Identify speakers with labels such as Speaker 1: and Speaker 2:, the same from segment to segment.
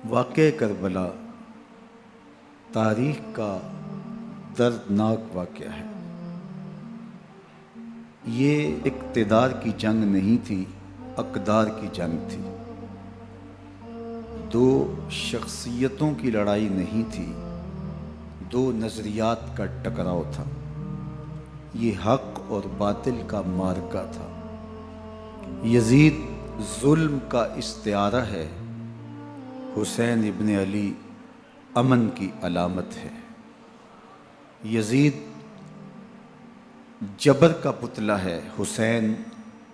Speaker 1: واقعہ کربلا تاریخ کا دردناک واقعہ ہے۔ یہ اقتدار کی جنگ نہیں تھی، اقدار کی جنگ تھی۔ دو شخصیتوں کی لڑائی نہیں تھی، دو نظریات کا ٹکراؤ تھا۔ یہ حق اور باطل کا معرکہ تھا۔ یزید ظلم کا استعارہ ہے، حسین ابن علی امن کی علامت ہے۔ یزید جبر کا پتلا ہے، حسین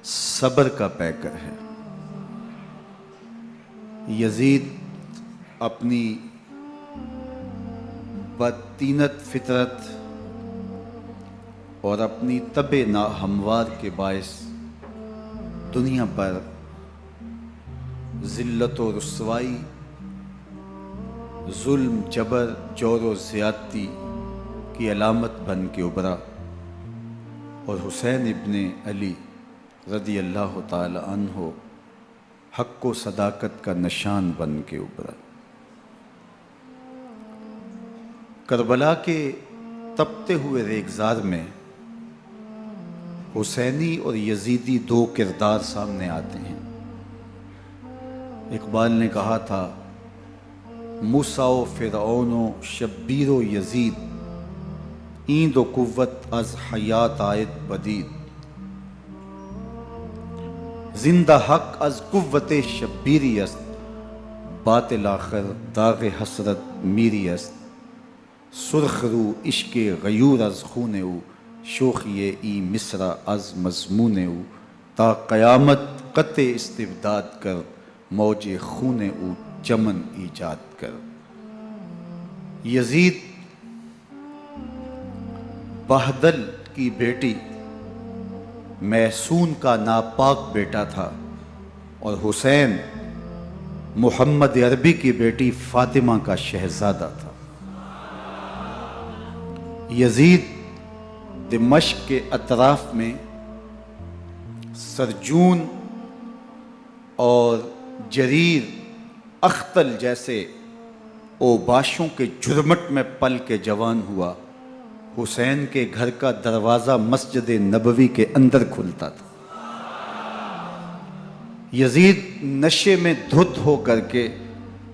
Speaker 1: صبر کا پیکر ہے۔ یزید اپنی بدطینت فطرت اور اپنی طبع ناہموار کے باعث دنیا پر ذلت و رسوائی، ظلم، جبر، جور و زیادتی کی علامت بن کے ابھرا، اور حسین ابن علی رضی اللہ تعالی عنہ حق و صداقت کا نشان بن کے ابھرا۔ کربلا کے تپتے ہوئے ریگزار میں حسینی اور یزیدی دو کردار سامنے آتے ہیں۔ اقبال نے کہا تھا، موسیٰ و فرعون و شبیر و یزید، این دو قوت از حیات آید بدید۔ زندہ حق از قوت شبیری است، باطل آخر داغ حسرت میری است۔ سرخ رو عشق غیور از خون او، شوخی ای مصرع از مضمون او۔ تا قیامت قطع استبداد کر، موج خون او چمن ایجاد کر۔ یزید بہدل کی بیٹی محسون کا ناپاک بیٹا تھا، اور حسین محمد عربی کی بیٹی فاطمہ کا شہزادہ تھا۔ یزید دمشق کے اطراف میں سرجون اور جریر، اختل جیسے اوباشوں کے جھرمٹ میں پل کے جوان ہوا۔ حسین کے گھر کا دروازہ مسجد نبوی کے اندر کھلتا تھا۔ یزید نشے میں دھت ہو کر کے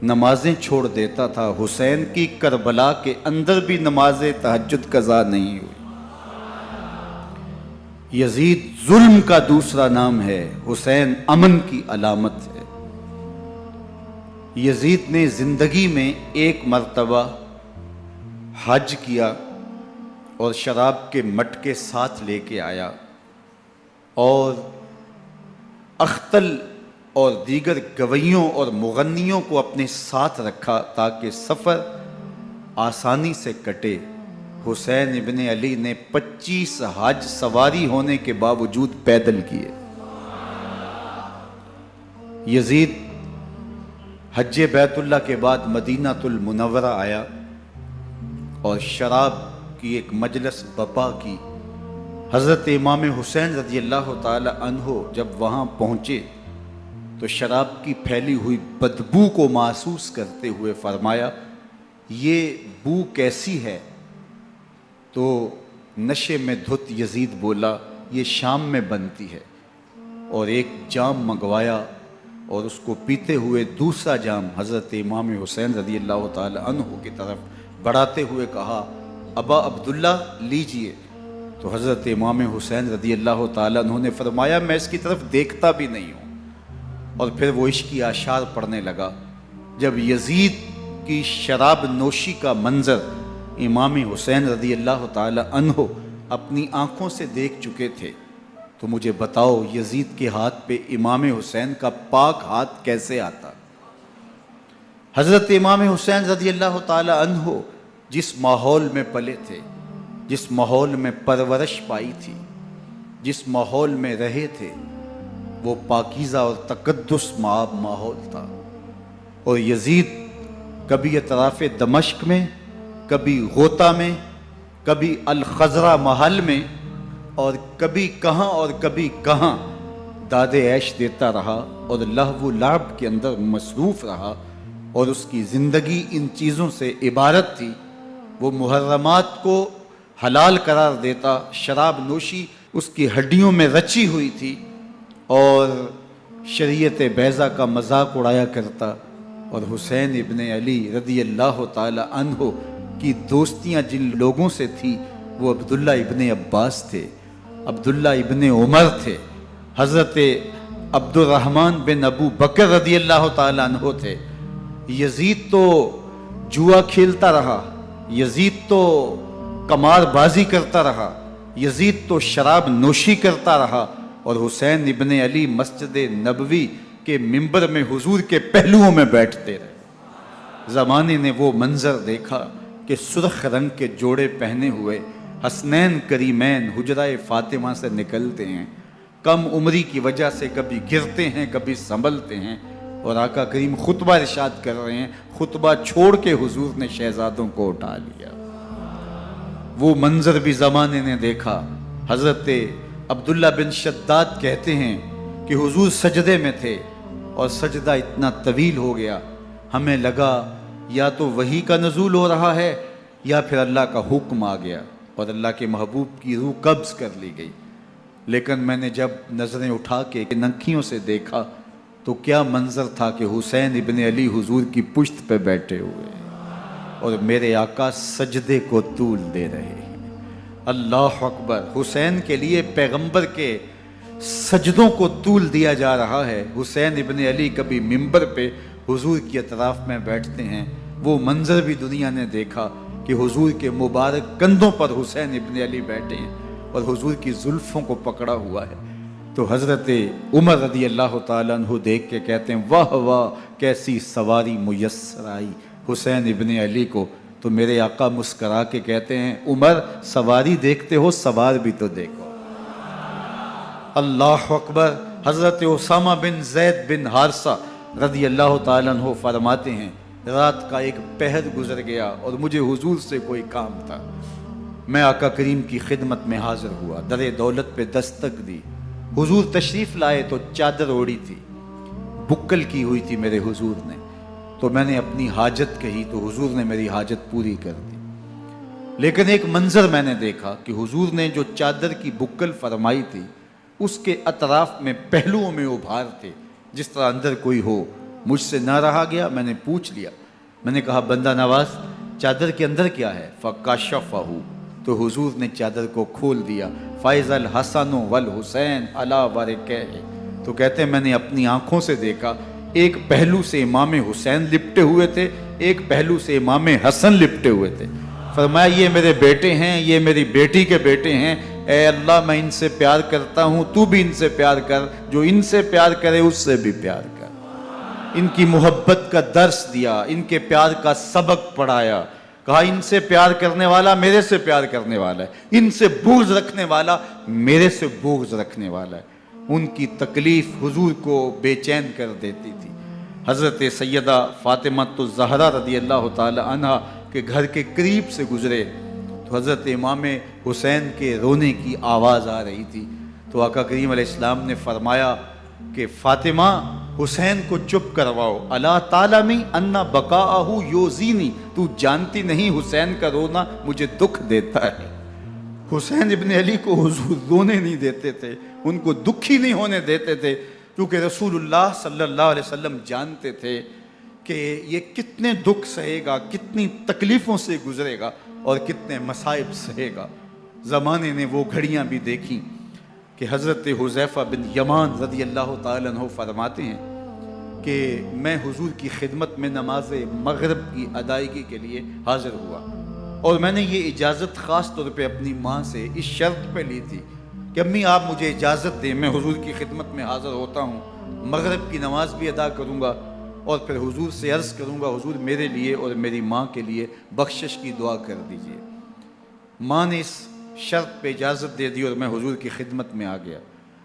Speaker 1: نمازیں چھوڑ دیتا تھا۔ حسین کی کربلا کے اندر بھی نماز تہجد قضا نہیں ہوئی۔ یزید ظلم کا دوسرا نام ہے، حسین امن کی علامت ہے۔ یزید نے زندگی میں ایک مرتبہ حج کیا اور شراب کے مٹکے ساتھ لے کے آیا، اور اختل اور دیگر گویوں اور مغنیوں کو اپنے ساتھ رکھا تاکہ سفر آسانی سے کٹے۔ حسین ابن علی نے 25 حج سواری ہونے کے باوجود پیدل کیے۔ یزید حج بیت اللہ کے بعد مدینہ المنورہ آیا اور شراب کی ایک مجلس برپا کی۔ حضرت امام حسین رضی اللہ تعالی عنہ جب وہاں پہنچے تو شراب کی پھیلی ہوئی بدبو کو محسوس کرتے ہوئے فرمایا، یہ بو کیسی ہے؟ تو نشے میں دھت یزید بولا، یہ شام میں بنتی ہے، اور ایک جام منگوایا اور اس کو پیتے ہوئے دوسرا جام حضرت امام حسین رضی اللہ تعالی عنہ کی طرف بڑھاتے ہوئے کہا، ابا عبداللہ لیجئے۔ تو حضرت امام حسین رضی اللہ تعالی عنہ نے فرمایا، میں اس کی طرف دیکھتا بھی نہیں ہوں، اور پھر وہ عشقی اشعار پڑھنے لگا۔ جب یزید کی شراب نوشی کا منظر امام حسین رضی اللہ تعالی عنہ اپنی آنکھوں سے دیکھ چکے تھے، تو مجھے بتاؤ یزید کے ہاتھ پہ امام حسین کا پاک ہاتھ کیسے آتا؟ حضرت امام حسین رضی اللہ تعالی عنہ جس ماحول میں پلے تھے، جس ماحول میں پرورش پائی تھی، جس ماحول میں رہے تھے، وہ پاکیزہ اور تقدس مآب ماحول تھا۔ اور یزید کبھی اطراف دمشق میں، کبھی غوطہ میں، کبھی الخضرہ محل میں، اور کبھی کہاں اور کبھی کہاں داد عیش دیتا رہا اور لہو و لعب کے اندر مصروف رہا، اور اس کی زندگی ان چیزوں سے عبارت تھی. وہ محرمات کو حلال قرار دیتا، شراب نوشی اس کی ہڈیوں میں رچی ہوئی تھی، اور شریعت بیضا کا مذاق اڑایا کرتا. اور حسین ابن علی رضی اللہ تعالی عنہ کی دوستیاں جن لوگوں سے تھی وہ عبداللہ ابن عباس تھے، عبداللہ ابن عمر تھے، حضرت عبد الرحمن بن ابو بکر رضی اللہ تعالی عنہ تھے. یزید تو جوا کھیلتا رہا، یزید تو قمار بازی کرتا رہا، یزید تو شراب نوشی کرتا رہا، اور حسین ابن علی مسجد نبوی کے ممبر میں حضور کے پہلوؤں میں بیٹھتے رہے. زمانے نے وہ منظر دیکھا کہ سرخ رنگ کے جوڑے پہنے ہوئے حسنین کریمین حجرہ فاطمہ سے نکلتے ہیں. کم عمری کی وجہ سے کبھی گرتے ہیں، کبھی سنبھلتے ہیں، اور آقا کریم خطبہ ارشاد کر رہے ہیں. خطبہ چھوڑ کے حضور نے شہزادوں کو اٹھا لیا. وہ منظر بھی زمانے نے دیکھا. حضرت عبداللہ بن شداد کہتے ہیں کہ حضور سجدے میں تھے اور سجدہ اتنا طویل ہو گیا، ہمیں لگا یا تو وحی کا نزول ہو رہا ہے یا پھر اللہ کا حکم آ گیا اور اللہ کے محبوب کی روح قبض کر لی گئی. لیکن میں نے جب نظریں اٹھا کے ننکیوں سے دیکھا تو کیا منظر تھا کہ حسین ابن علی حضور کی پشت پہ بیٹھے ہوئے اور میرے آقا سجدے کو طول دے رہے ہیں. اللہ اکبر. حسین کے لیے پیغمبر کے سجدوں کو طول دیا جا رہا ہے. حسین ابن علی کبھی ممبر پہ حضور کی اطراف میں بیٹھتے ہیں. وہ منظر بھی دنیا نے دیکھا کہ حضور کے مبارک کندھوں پر حسین ابن علی بیٹھے ہیں اور حضور کی زلفوں کو پکڑا ہوا ہے. تو حضرت عمر رضی اللہ تعالیٰ عنہ دیکھ کے کہتے ہیں واہ واہ کیسی سواری میسر آئی حسین ابن علی کو. تو میرے آقا مسکرا کے کہتے ہیں عمر سواری دیکھتے ہو سوار بھی تو دیکھو. اللہ اکبر. حضرت اسامہ بن زید بن حارثہ رضی اللہ تعالیٰ عنہ فرماتے ہیں رات کا ایک پہر گزر گیا اور مجھے حضور سے کوئی کام تھا. میں آقا کریم کی خدمت میں حاضر ہوا، در دولت پہ دستک دی. حضور تشریف لائے تو چادر اوڑی تھی، بکل کی ہوئی تھی میرے حضور نے. تو میں نے اپنی حاجت کہی تو حضور نے میری حاجت پوری کر دی. لیکن ایک منظر میں نے دیکھا کہ حضور نے جو چادر کی بکل فرمائی تھی اس کے اطراف میں پہلوؤں میں ابھار تھے جس طرح اندر کوئی ہو. مجھ سے نہ رہا گیا، میں نے پوچھ لیا. میں نے کہا بندہ نواز چادر کے اندر کیا ہے؟ فکاشفہ. تو حضور نے چادر کو کھول دیا. فائز الحسن والحسین علی ورکہ. تو کہتے ہیں میں نے اپنی آنکھوں سے دیکھا ایک پہلو سے امام حسین لپٹے ہوئے تھے، ایک پہلو سے امام حسن لپٹے ہوئے تھے. فرمایا یہ میرے بیٹے ہیں، یہ میری بیٹی کے بیٹے ہیں. اے اللہ میں ان سے پیار کرتا ہوں، تو بھی ان سے پیار کر، جو ان سے پیار کرے اس سے بھی پیار کر. ان کی محبت کا درس دیا، ان کے پیار کا سبق پڑھایا. کہا ان سے پیار کرنے والا میرے سے پیار کرنے والا ہے، ان سے بغض رکھنے والا میرے سے بغض رکھنے والا ہے. ان کی تکلیف حضور کو بے چین کر دیتی تھی. حضرت سیدہ فاطمہ الزہرا رضی اللہ تعالی عنہ کے گھر کے قریب سے گزرے تو حضرت امام حسین کے رونے کی آواز آ رہی تھی. تو آقا کریم علیہ السلام نے فرمایا کہ فاطمہ حسین کو چپ کرواؤ. اللہ تعالیٰ انا بقاءہ یوزینی. تو جانتی نہیں حسین کا رونا مجھے دکھ دیتا ہے. حسین ابن علی کو حضور رونے نہیں دیتے تھے، ان کو دکھی نہیں ہونے دیتے تھے، کیونکہ رسول اللہ صلی اللہ علیہ وسلم جانتے تھے کہ یہ کتنے دکھ سہے گا، کتنی تکلیفوں سے گزرے گا اور کتنے مصائب سہے گا. زمانے نے وہ گھڑیاں بھی دیکھیں کہ حضرت حذیفہ بن یمان رضی اللہ تعالیٰ عنہ فرماتے ہیں کہ میں حضور کی خدمت میں نماز مغرب کی ادائیگی کے لیے حاضر ہوا، اور میں نے یہ اجازت خاص طور پہ اپنی ماں سے اس شرط پہ لی تھی کہ امی آپ مجھے اجازت دیں، میں حضور کی خدمت میں حاضر ہوتا ہوں، مغرب کی نماز بھی ادا کروں گا اور پھر حضور سے عرض کروں گا حضور میرے لیے اور میری ماں کے لیے بخشش کی دعا کر دیجئے. ماں نے اس شرط پہ اجازت دے دی اور میں حضور کی خدمت میں آ گیا.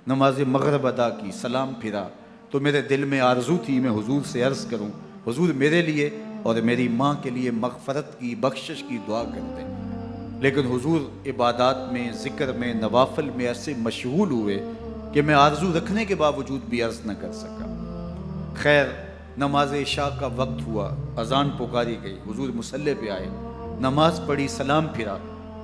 Speaker 1: نماز مغرب ادا کی، سلام پھرا تو میرے دل میں آرزو تھی میں حضور سے عرض کروں حضور میرے لیے اور میری ماں کے لیے مغفرت کی بخشش کی دعا کر دیں. لیکن حضور عبادات میں، ذکر میں، نوافل میں ایسے مشغول ہوئے کہ میں آرزو رکھنے کے باوجود بھی عرض نہ کر سکا. خیر نماز عشاء کا وقت ہوا، اذان پکاری گئی، حضور مصلی پہ آئے، نماز پڑھی، سلام پھرا،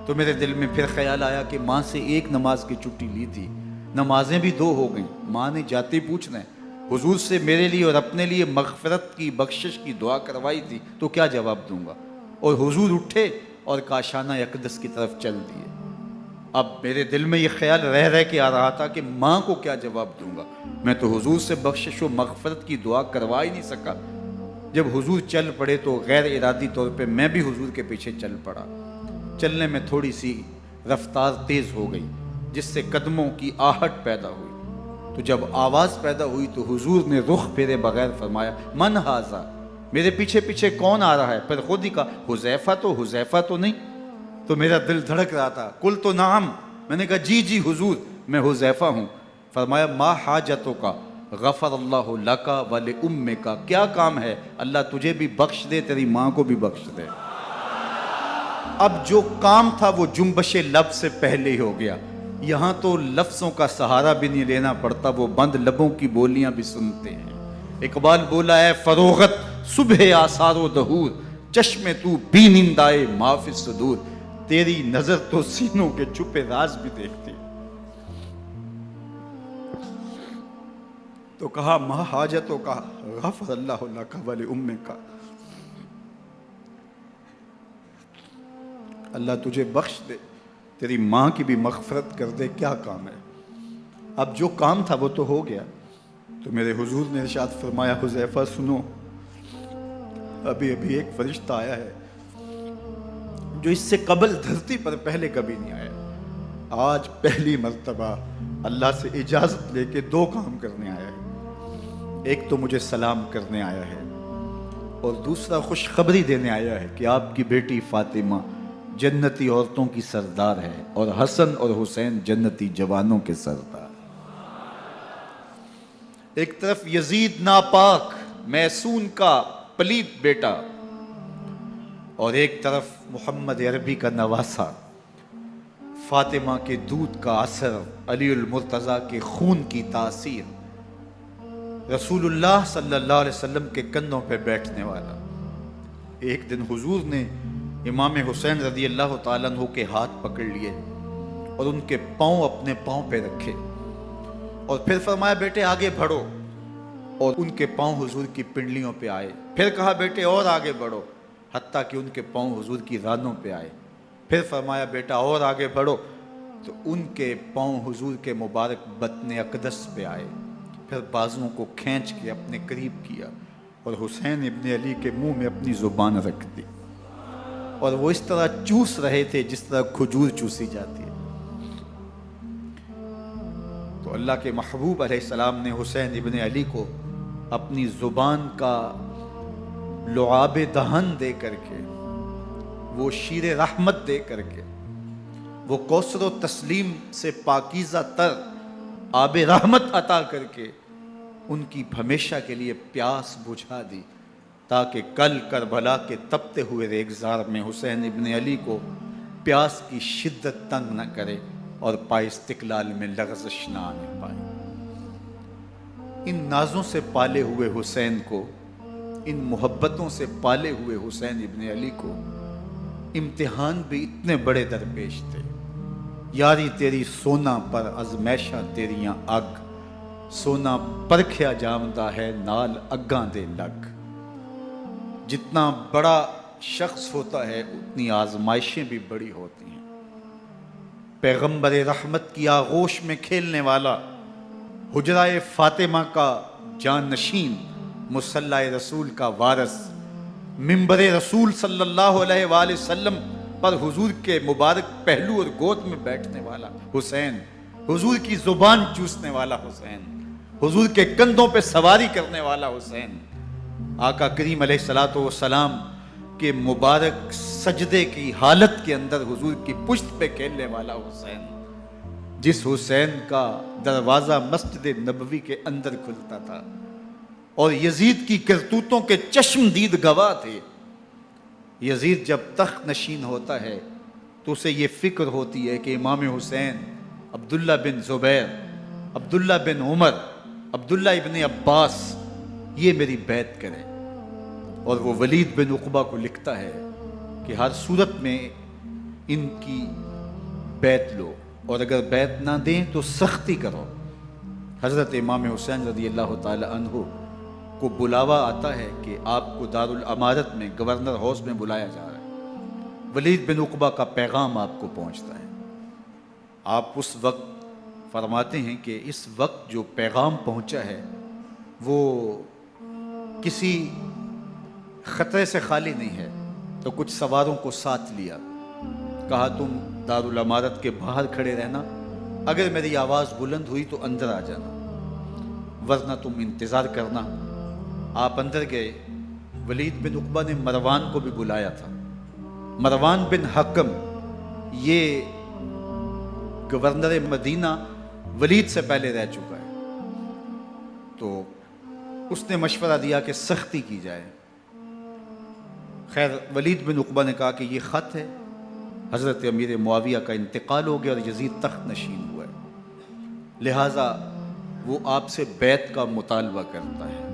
Speaker 1: تو میرے دل میں پھر خیال آیا کہ ماں سے ایک نماز کی چھٹی لی تھی، نمازیں بھی 2 ہو گئیں، ماں نے جاتے پوچھنا ہے حضور سے میرے لیے اور اپنے لیے مغفرت کی بخشش کی دعا کروائی تھی، تو کیا جواب دوں گا؟ اور حضور اٹھے اور کاشانہ اقدس کی طرف چل دیے۔ اب میرے دل میں یہ خیال رہ کے آ رہا تھا کہ ماں کو کیا جواب دوں گا، میں تو حضور سے بخشش و مغفرت کی دعا کروا ہی نہیں سکا۔ جب حضور چل پڑے تو غیر ارادی طور پہ میں بھی حضور کے پیچھے چل پڑا۔ چلنے میں تھوڑی سی رفتار تیز ہو گئی جس سے قدموں کی آہٹ پیدا ہوئی، تو جب آواز پیدا ہوئی تو حضور نے رخ پھیرے بغیر فرمایا من ھذا، میرے پیچھے پیچھے کون آ رہا ہے؟ پھر خود ہی کہا حذیفہ تو نہیں؟ تو میرا دل دھڑک رہا تھا، قلت تو نعم، میں نے کہا جی حضور میں حذیفہ ہوں۔ فرمایا ما حاجتک غفر اللہ لک ولامک، کیا کام ہے؟ اللہ تجھے بھی بخش دے، تیری ماں کو بھی بخش دے۔ اب جو کام تھا وہ جنبش لب سے پہلے ہی ہو گیا، یہاں تو لفظوں کا سہارا بھی نہیں لینا پڑتا، وہ بند لبوں کی بولیاں بھی سنتے ہیں۔ اقبال بولا ہے فروغت صبح آثار و دہور، چشم تو بینندائے ما فی الصدور، تیری نظر تو سینوں کے چھپے راز بھی دیکھتی۔ تو کہا ما حاجتوں کا غفر اللہ لک ولامک، اللہ تجھے بخش دے، تیری ماں کی بھی مغفرت کر دے، کیا کام ہے؟ اب جو کام تھا وہ تو ہو گیا۔ تو میرے حضور نے ارشاد فرمایا حذیفہ سنو، ابھی ایک فرشتہ آیا ہے جو اس سے قبل دھرتی پر پہلے کبھی نہیں آیا، آج پہلی مرتبہ اللہ سے اجازت لے کے 2 کام کرنے آیا ہے، ایک تو مجھے سلام کرنے آیا ہے اور دوسرا خوشخبری دینے آیا ہے کہ آپ کی بیٹی فاطمہ جنتی عورتوں کی سردار ہے اور حسن اور حسین جنتی جوانوں کے سردار۔ ایک طرف یزید ناپاک میسون کا پلید بیٹا، اور ایک طرف محمد عربی کا نواسا، فاطمہ کے دودھ کا اثر، علی المرتضیٰ کے خون کی تاثیر، رسول اللہ صلی اللہ علیہ وسلم کے کندھوں پہ بیٹھنے والا۔ ایک دن حضور نے امام حسین رضی اللہ تعالیٰ عنہ کے ہاتھ پکڑ لیے اور ان کے پاؤں اپنے پاؤں پہ رکھے اور پھر فرمایا بیٹے آگے بڑھو، اور ان کے پاؤں حضور کی پنڈلیوں پہ آئے، پھر کہا بیٹے اور آگے بڑھو، حتیٰ کہ ان کے پاؤں حضور کی رانوں پہ آئے، پھر فرمایا بیٹا اور آگے بڑھو، تو ان کے پاؤں حضور کے مبارک بطن اقدس پہ آئے، پھر بازوؤں کو کھینچ کے اپنے قریب کیا اور حسین ابن علی کے منہ میں اپنی زبان رکھ دی، اور وہ اس طرح چوس رہے تھے جس طرح کھجور چوسی جاتی ہے۔ تو اللہ کے محبوب علیہ السلام نے حسین ابن علی کو اپنی زبان کا لعاب دہن دے کر کے، وہ شیر رحمت دے کر کے، وہ کوثر و تسلیم سے پاکیزہ تر آب رحمت عطا کر کے ان کی ہمیشہ کے لیے پیاس بجھا دی، تاکہ کل کربلا کے تپتے ہوئے ریگزار میں حسین ابن علی کو پیاس کی شدت تنگ نہ کرے اور پائے استقلال میں لغزش نہ آنے پائے۔ ان نازوں سے پالے ہوئے حسین کو، ان محبتوں سے پالے ہوئے حسین ابن علی کو امتحان بھی اتنے بڑے درپیش تھے۔ یاری تیری سونا پر ازمیشہ تیریاں اگ، سونا پرکھیا جامدہ ہے نال اگاں دے لگ۔ جتنا بڑا شخص ہوتا ہے اتنی آزمائشیں بھی بڑی ہوتی ہیں۔ پیغمبر رحمت کی آغوش میں کھیلنے والا، حجرہ فاطمہ کا جانشین، مصلی رسول کا وارث، منبر رسول صلی اللہ علیہ وآلہ وسلم پر حضور کے مبارک پہلو اور گود میں بیٹھنے والا حسین، حضور کی زبان چوسنے والا حسین، حضور کے کندھوں پہ سواری کرنے والا حسین، آقا کریم علیہ الصلوۃ والسلام کے مبارک سجدے کی حالت کے اندر حضور کی پشت پہ کھیلنے والا حسین، جس حسین کا دروازہ مسجد نبوی کے اندر کھلتا تھا اور یزید کی کرتوتوں کے چشم دید گواہ تھے۔ یزید جب تخت نشین ہوتا ہے تو اسے یہ فکر ہوتی ہے کہ امام حسین، عبداللہ بن زبیر، عبداللہ بن عمر، عبداللہ ابن عباس، یہ میری بیعت کرے. اور وہ ولید بن عقبہ کو لکھتا ہے کہ ہر صورت میں ان کی بیعت لو، اور اگر بیعت نہ دیں تو سختی کرو. حضرت امام حسین رضی اللہ تعالی عنہ کو بلاوا آتا ہے کہ آپ کو دارالامارت میں گورنر ہاؤس میں بلایا جا رہا ہے. ولید بن عقبہ کا پیغام آپ کو پہنچتا ہے. آپ اس وقت فرماتے ہیں کہ اس وقت جو پیغام پہنچا ہے وہ کسی خطرے سے خالی نہیں ہے. تو کچھ سواروں کو ساتھ لیا، کہا تم دارالامارت کے باہر کھڑے رہنا، اگر میری آواز بلند ہوئی تو اندر آ جانا، ورنہ تم انتظار کرنا. آپ اندر گئے. ولید بن عقبہ نے مروان کو بھی بلایا تھا. مروان بن حکم یہ گورنر مدینہ ولید سے پہلے رہ چکا ہے، تو اس نے مشورہ دیا کہ سختی کی جائے. خیر ولید بن عقبہ نے کہا کہ یہ خط ہے، حضرت امیر معاویہ کا انتقال ہو گیا اور یزید تخت نشین ہوا ہے، لہٰذا وہ آپ سے بیعت کا مطالبہ کرتا ہے.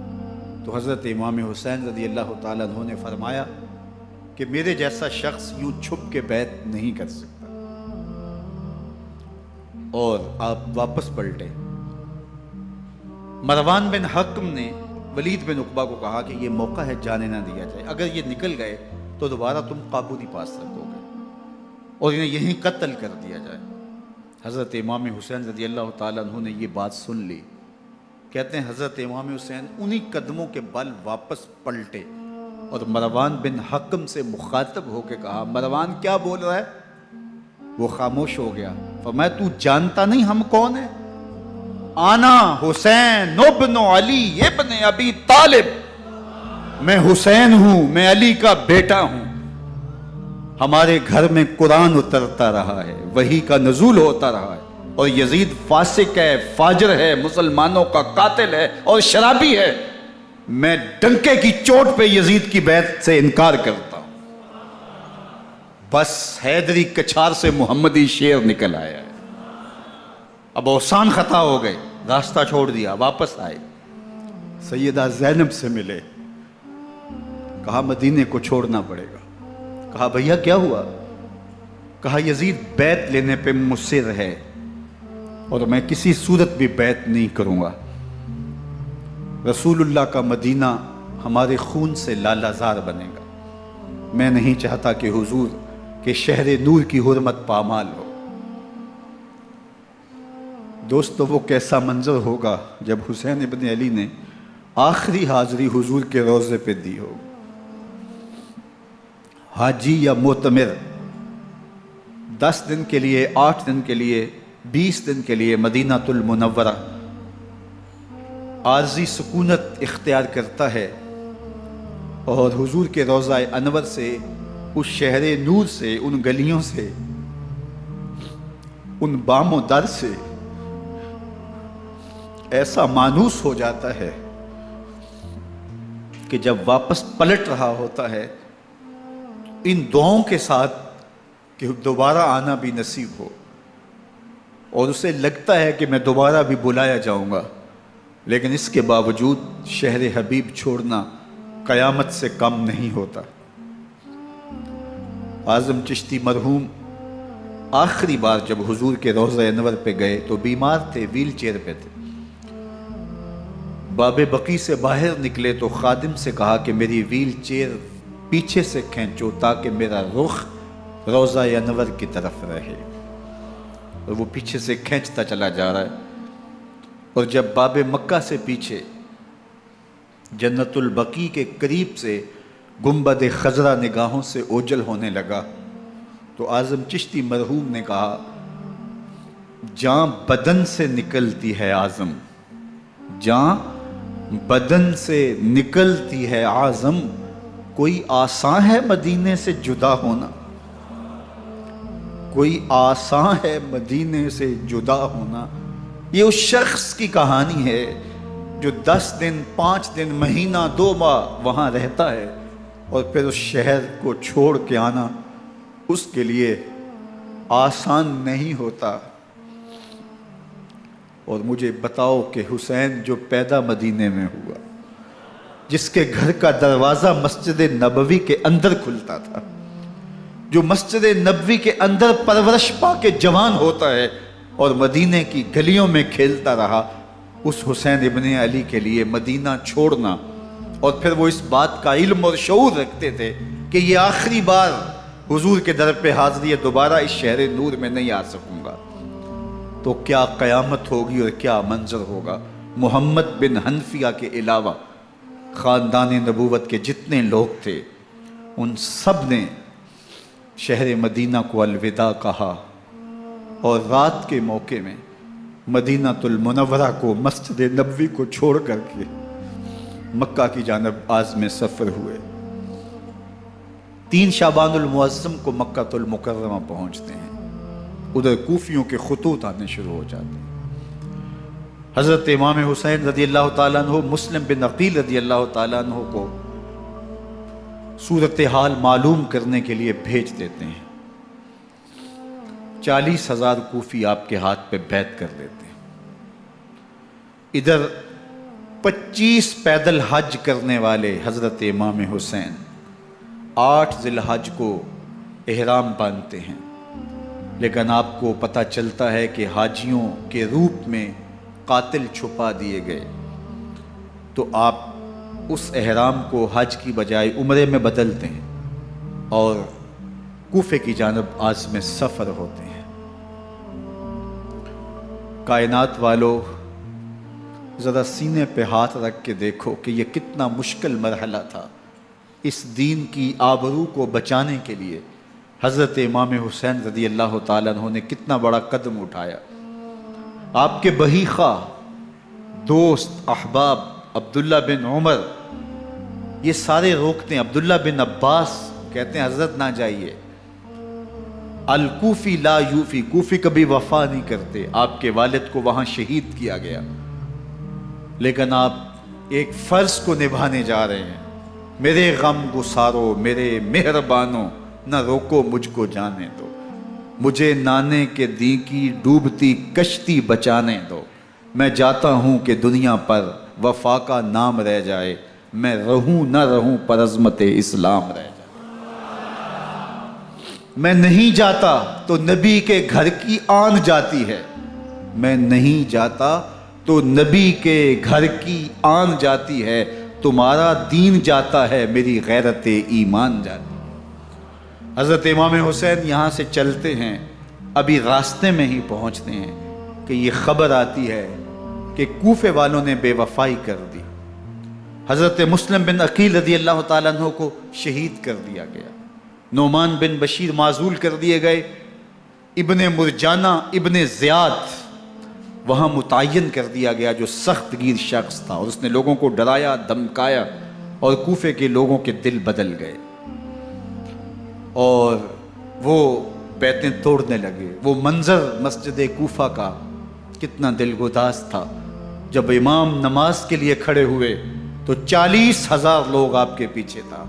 Speaker 1: تو حضرت امام حسین رضی اللہ تعالیٰ عنہ نے فرمایا کہ میرے جیسا شخص یوں چھپ کے بیعت نہیں کر سکتا. اور آپ واپس پلٹے. مروان بن حکم نے ولید بن عقبہ کو کہا کہ یہ موقع ہے جانے نہ دیا جائے، اگر یہ نکل گئے تو دوبارہ تم قابو نہیں پا سکو گے اور انہیں یہیں قتل کر دیا جائے. حضرت امام حسین رضی اللہ تعالیٰ عنہ نے یہ بات سن لی. کہتے ہیں حضرت امام حسین انہی قدموں کے بل واپس پلٹے اور مروان بن حکم سے مخاطب ہو کے کہا، مروان کیا بول رہا ہے؟ وہ خاموش ہو گیا. فرمایا تو جانتا نہیں ہم کون ہیں؟ آنا حسین ابن علی ابن ابی طالب، میں حسین ہوں، میں علی کا بیٹا ہوں. ہمارے گھر میں قرآن اترتا رہا ہے، وحی کا نزول ہوتا رہا ہے، اور یزید فاسق ہے، فاجر ہے، مسلمانوں کا قاتل ہے اور شرابی ہے. میں ڈنکے کی چوٹ پہ یزید کی بیعت سے انکار کرتا ہوں. بس حیدری کچھار سے محمدی شیر نکل آیا ہے. اب اوسان خطا ہو گئے، راستہ چھوڑ دیا، واپس آئے. سیدہ زینب سے ملے، کہا مدینے کو چھوڑنا پڑے گا. کہا بھیا کیا ہوا؟ کہا یزید بیعت لینے پہ مصر ہے اور میں کسی صورت بھی بیعت نہیں کروں گا. رسول اللہ کا مدینہ ہمارے خون سے لالہ زار بنے گا. میں نہیں چاہتا کہ حضور کے شہر نور کی حرمت پامال ہو. دوستو وہ کیسا منظر ہوگا جب حسین ابن علی نے آخری حاضری حضور کے روضے پہ دی ہو. حاجی یا معتمر 10 دن کے لیے، 8 دن کے لیے، 20 دن کے لیے مدینہ المنورہ عارضی سکونت اختیار کرتا ہے اور حضور کے روضہ انور سے، اس شہر نور سے، ان گلیوں سے، ان بام و در سے ایسا مانوس ہو جاتا ہے کہ جب واپس پلٹ رہا ہوتا ہے ان دعاؤں کے ساتھ کہ دوبارہ آنا بھی نصیب ہو، اور اسے لگتا ہے کہ میں دوبارہ بھی بلایا جاؤں گا، لیکن اس کے باوجود شہر حبیب چھوڑنا قیامت سے کم نہیں ہوتا. اعظم چشتی مرحوم آخری بار جب حضور کے روضہ انور پہ گئے تو بیمار تھے، ویل چیئر پہ تھے. باب بقی سے باہر نکلے تو خادم سے کہا کہ میری ویل چیئر پیچھے سے کھینچو تاکہ میرا رخ روضہ انور کی طرف رہے. اور وہ پیچھے سے کھینچتا چلا جا رہا ہے، اور جب باب مکہ سے پیچھے جنت البقیع کے قریب سے گنبد خضرا نگاہوں سے اوجل ہونے لگا تو اعظم چشتی مرحوم نے کہا، جاں بدن سے نکلتی ہے اعظم، جاں بدن سے نکلتی ہے اعظم، کوئی آسان ہے مدینے سے جدا ہونا، کوئی آسان ہے مدینے سے جدا ہونا. یہ اس شخص کی کہانی ہے جو 10 دن، 5 دن، مہینہ، 2 ماہ وہاں رہتا ہے اور پھر اس شہر کو چھوڑ کے آنا اس کے لیے آسان نہیں ہوتا. اور مجھے بتاؤ کہ حسین جو پیدا مدینے میں ہوا، جس کے گھر کا دروازہ مسجد نبوی کے اندر کھلتا تھا، جو مسجد نبوی کے اندر پرورش پا کے جوان ہوتا ہے اور مدینے کی گلیوں میں کھیلتا رہا، اس حسین ابن علی کے لیے مدینہ چھوڑنا، اور پھر وہ اس بات کا علم اور شعور رکھتے تھے کہ یہ آخری بار حضور کے در پہ حاضری ہے، دوبارہ اس شہر نور میں نہیں آ سکوں گا، تو کیا قیامت ہوگی اور کیا منظر ہوگا۔ محمد بن حنفیہ کے علاوہ خاندان نبوت کے جتنے لوگ تھے ان سب نے شہر مدینہ کو الوداع کہا، اور رات کے موقع میں مدینہ المنورہ کو، مسجد نبوی کو چھوڑ کر کے مکہ کی جانب عازم سفر ہوئے۔ 3 شعبان المعظم کو مکہ المکرمہ پہنچتے ہیں، ادھر کوفیوں کے خطوط آنے شروع ہو جاتے ہیں۔ حضرت امام حسین رضی اللہ تعالیٰ عنہ مسلم بن عقیل رضی اللہ تعالیٰ عنہ کو صورتحال معلوم کرنے کے لیے بھیج دیتے ہیں۔ 40,000 کوفی آپ کے ہاتھ پہ بیعت کر دیتے ہیں۔ ادھر 25 پیدل حج کرنے والے حضرت امام حسین 8 ذی الحج کو احرام باندھتے ہیں، لیکن آپ کو پتہ چلتا ہے کہ حاجیوں کے روپ میں قاتل چھپا دیے گئے، تو آپ اس احرام کو حج کی بجائے عمرے میں بدلتے ہیں اور کوفے کی جانب عازم سفر ہوتے ہیں۔ کائنات والو، ذرا سینے پہ ہاتھ رکھ کے دیکھو کہ یہ کتنا مشکل مرحلہ تھا۔ اس دین کی آبرو کو بچانے کے لیے حضرت امام حسین رضی اللہ تعالیٰ عنہ نے کتنا بڑا قدم اٹھایا۔ آپ کے بہی خواہ، دوست، احباب عبداللہ بن عمر یہ سارے روکتے ہیں، عبداللہ بن عباس کہتے ہیں حضرت نہ جائیے، الکوفی لا یوفی، کوفی کبھی وفا نہیں کرتے، آپ کے والد کو وہاں شہید کیا گیا، لیکن آپ ایک فرض کو نبھانے جا رہے ہیں۔ میرے غم گسارو، میرے مہربانوں، نہ روکو مجھ کو جانے دو، مجھے نانے کے دی کی ڈوبتی کشتی بچانے دو، میں جاتا ہوں کہ دنیا پر وفا کا نام رہ جائے، میں رہوں نہ رہوں پر عظمت اسلام رہ جائے۔ میں نہیں جاتا تو نبی کے گھر کی آن جاتی ہے، میں نہیں جاتا تو نبی کے گھر کی آن جاتی ہے، تمہارا دین جاتا ہے، میری غیرت ایمان جاتی ہے۔ حضرت امام حسین یہاں سے چلتے ہیں، ابھی راستے میں ہی پہنچتے ہیں کہ یہ خبر آتی ہے کہ کوفے والوں نے بے وفائی کر دی، حضرت مسلم بن عقیل رضی اللہ تعالیٰ عنہ کو شہید کر دیا گیا، نعمان بن بشیر معزول کر دیے گئے، ابن مرجانہ ابن زیاد وہاں متعین کر دیا گیا جو سخت گیر شخص تھا، اور اس نے لوگوں کو ڈرایا دھمکایا اور کوفے کے لوگوں کے دل بدل گئے اور وہ بیعتیں توڑنے لگے۔ وہ منظر مسجد کوفہ کا کتنا دلگداز تھا، جب امام نماز کے لیے کھڑے ہوئے تو 40,000 لوگ آپ کے پیچھے تھا،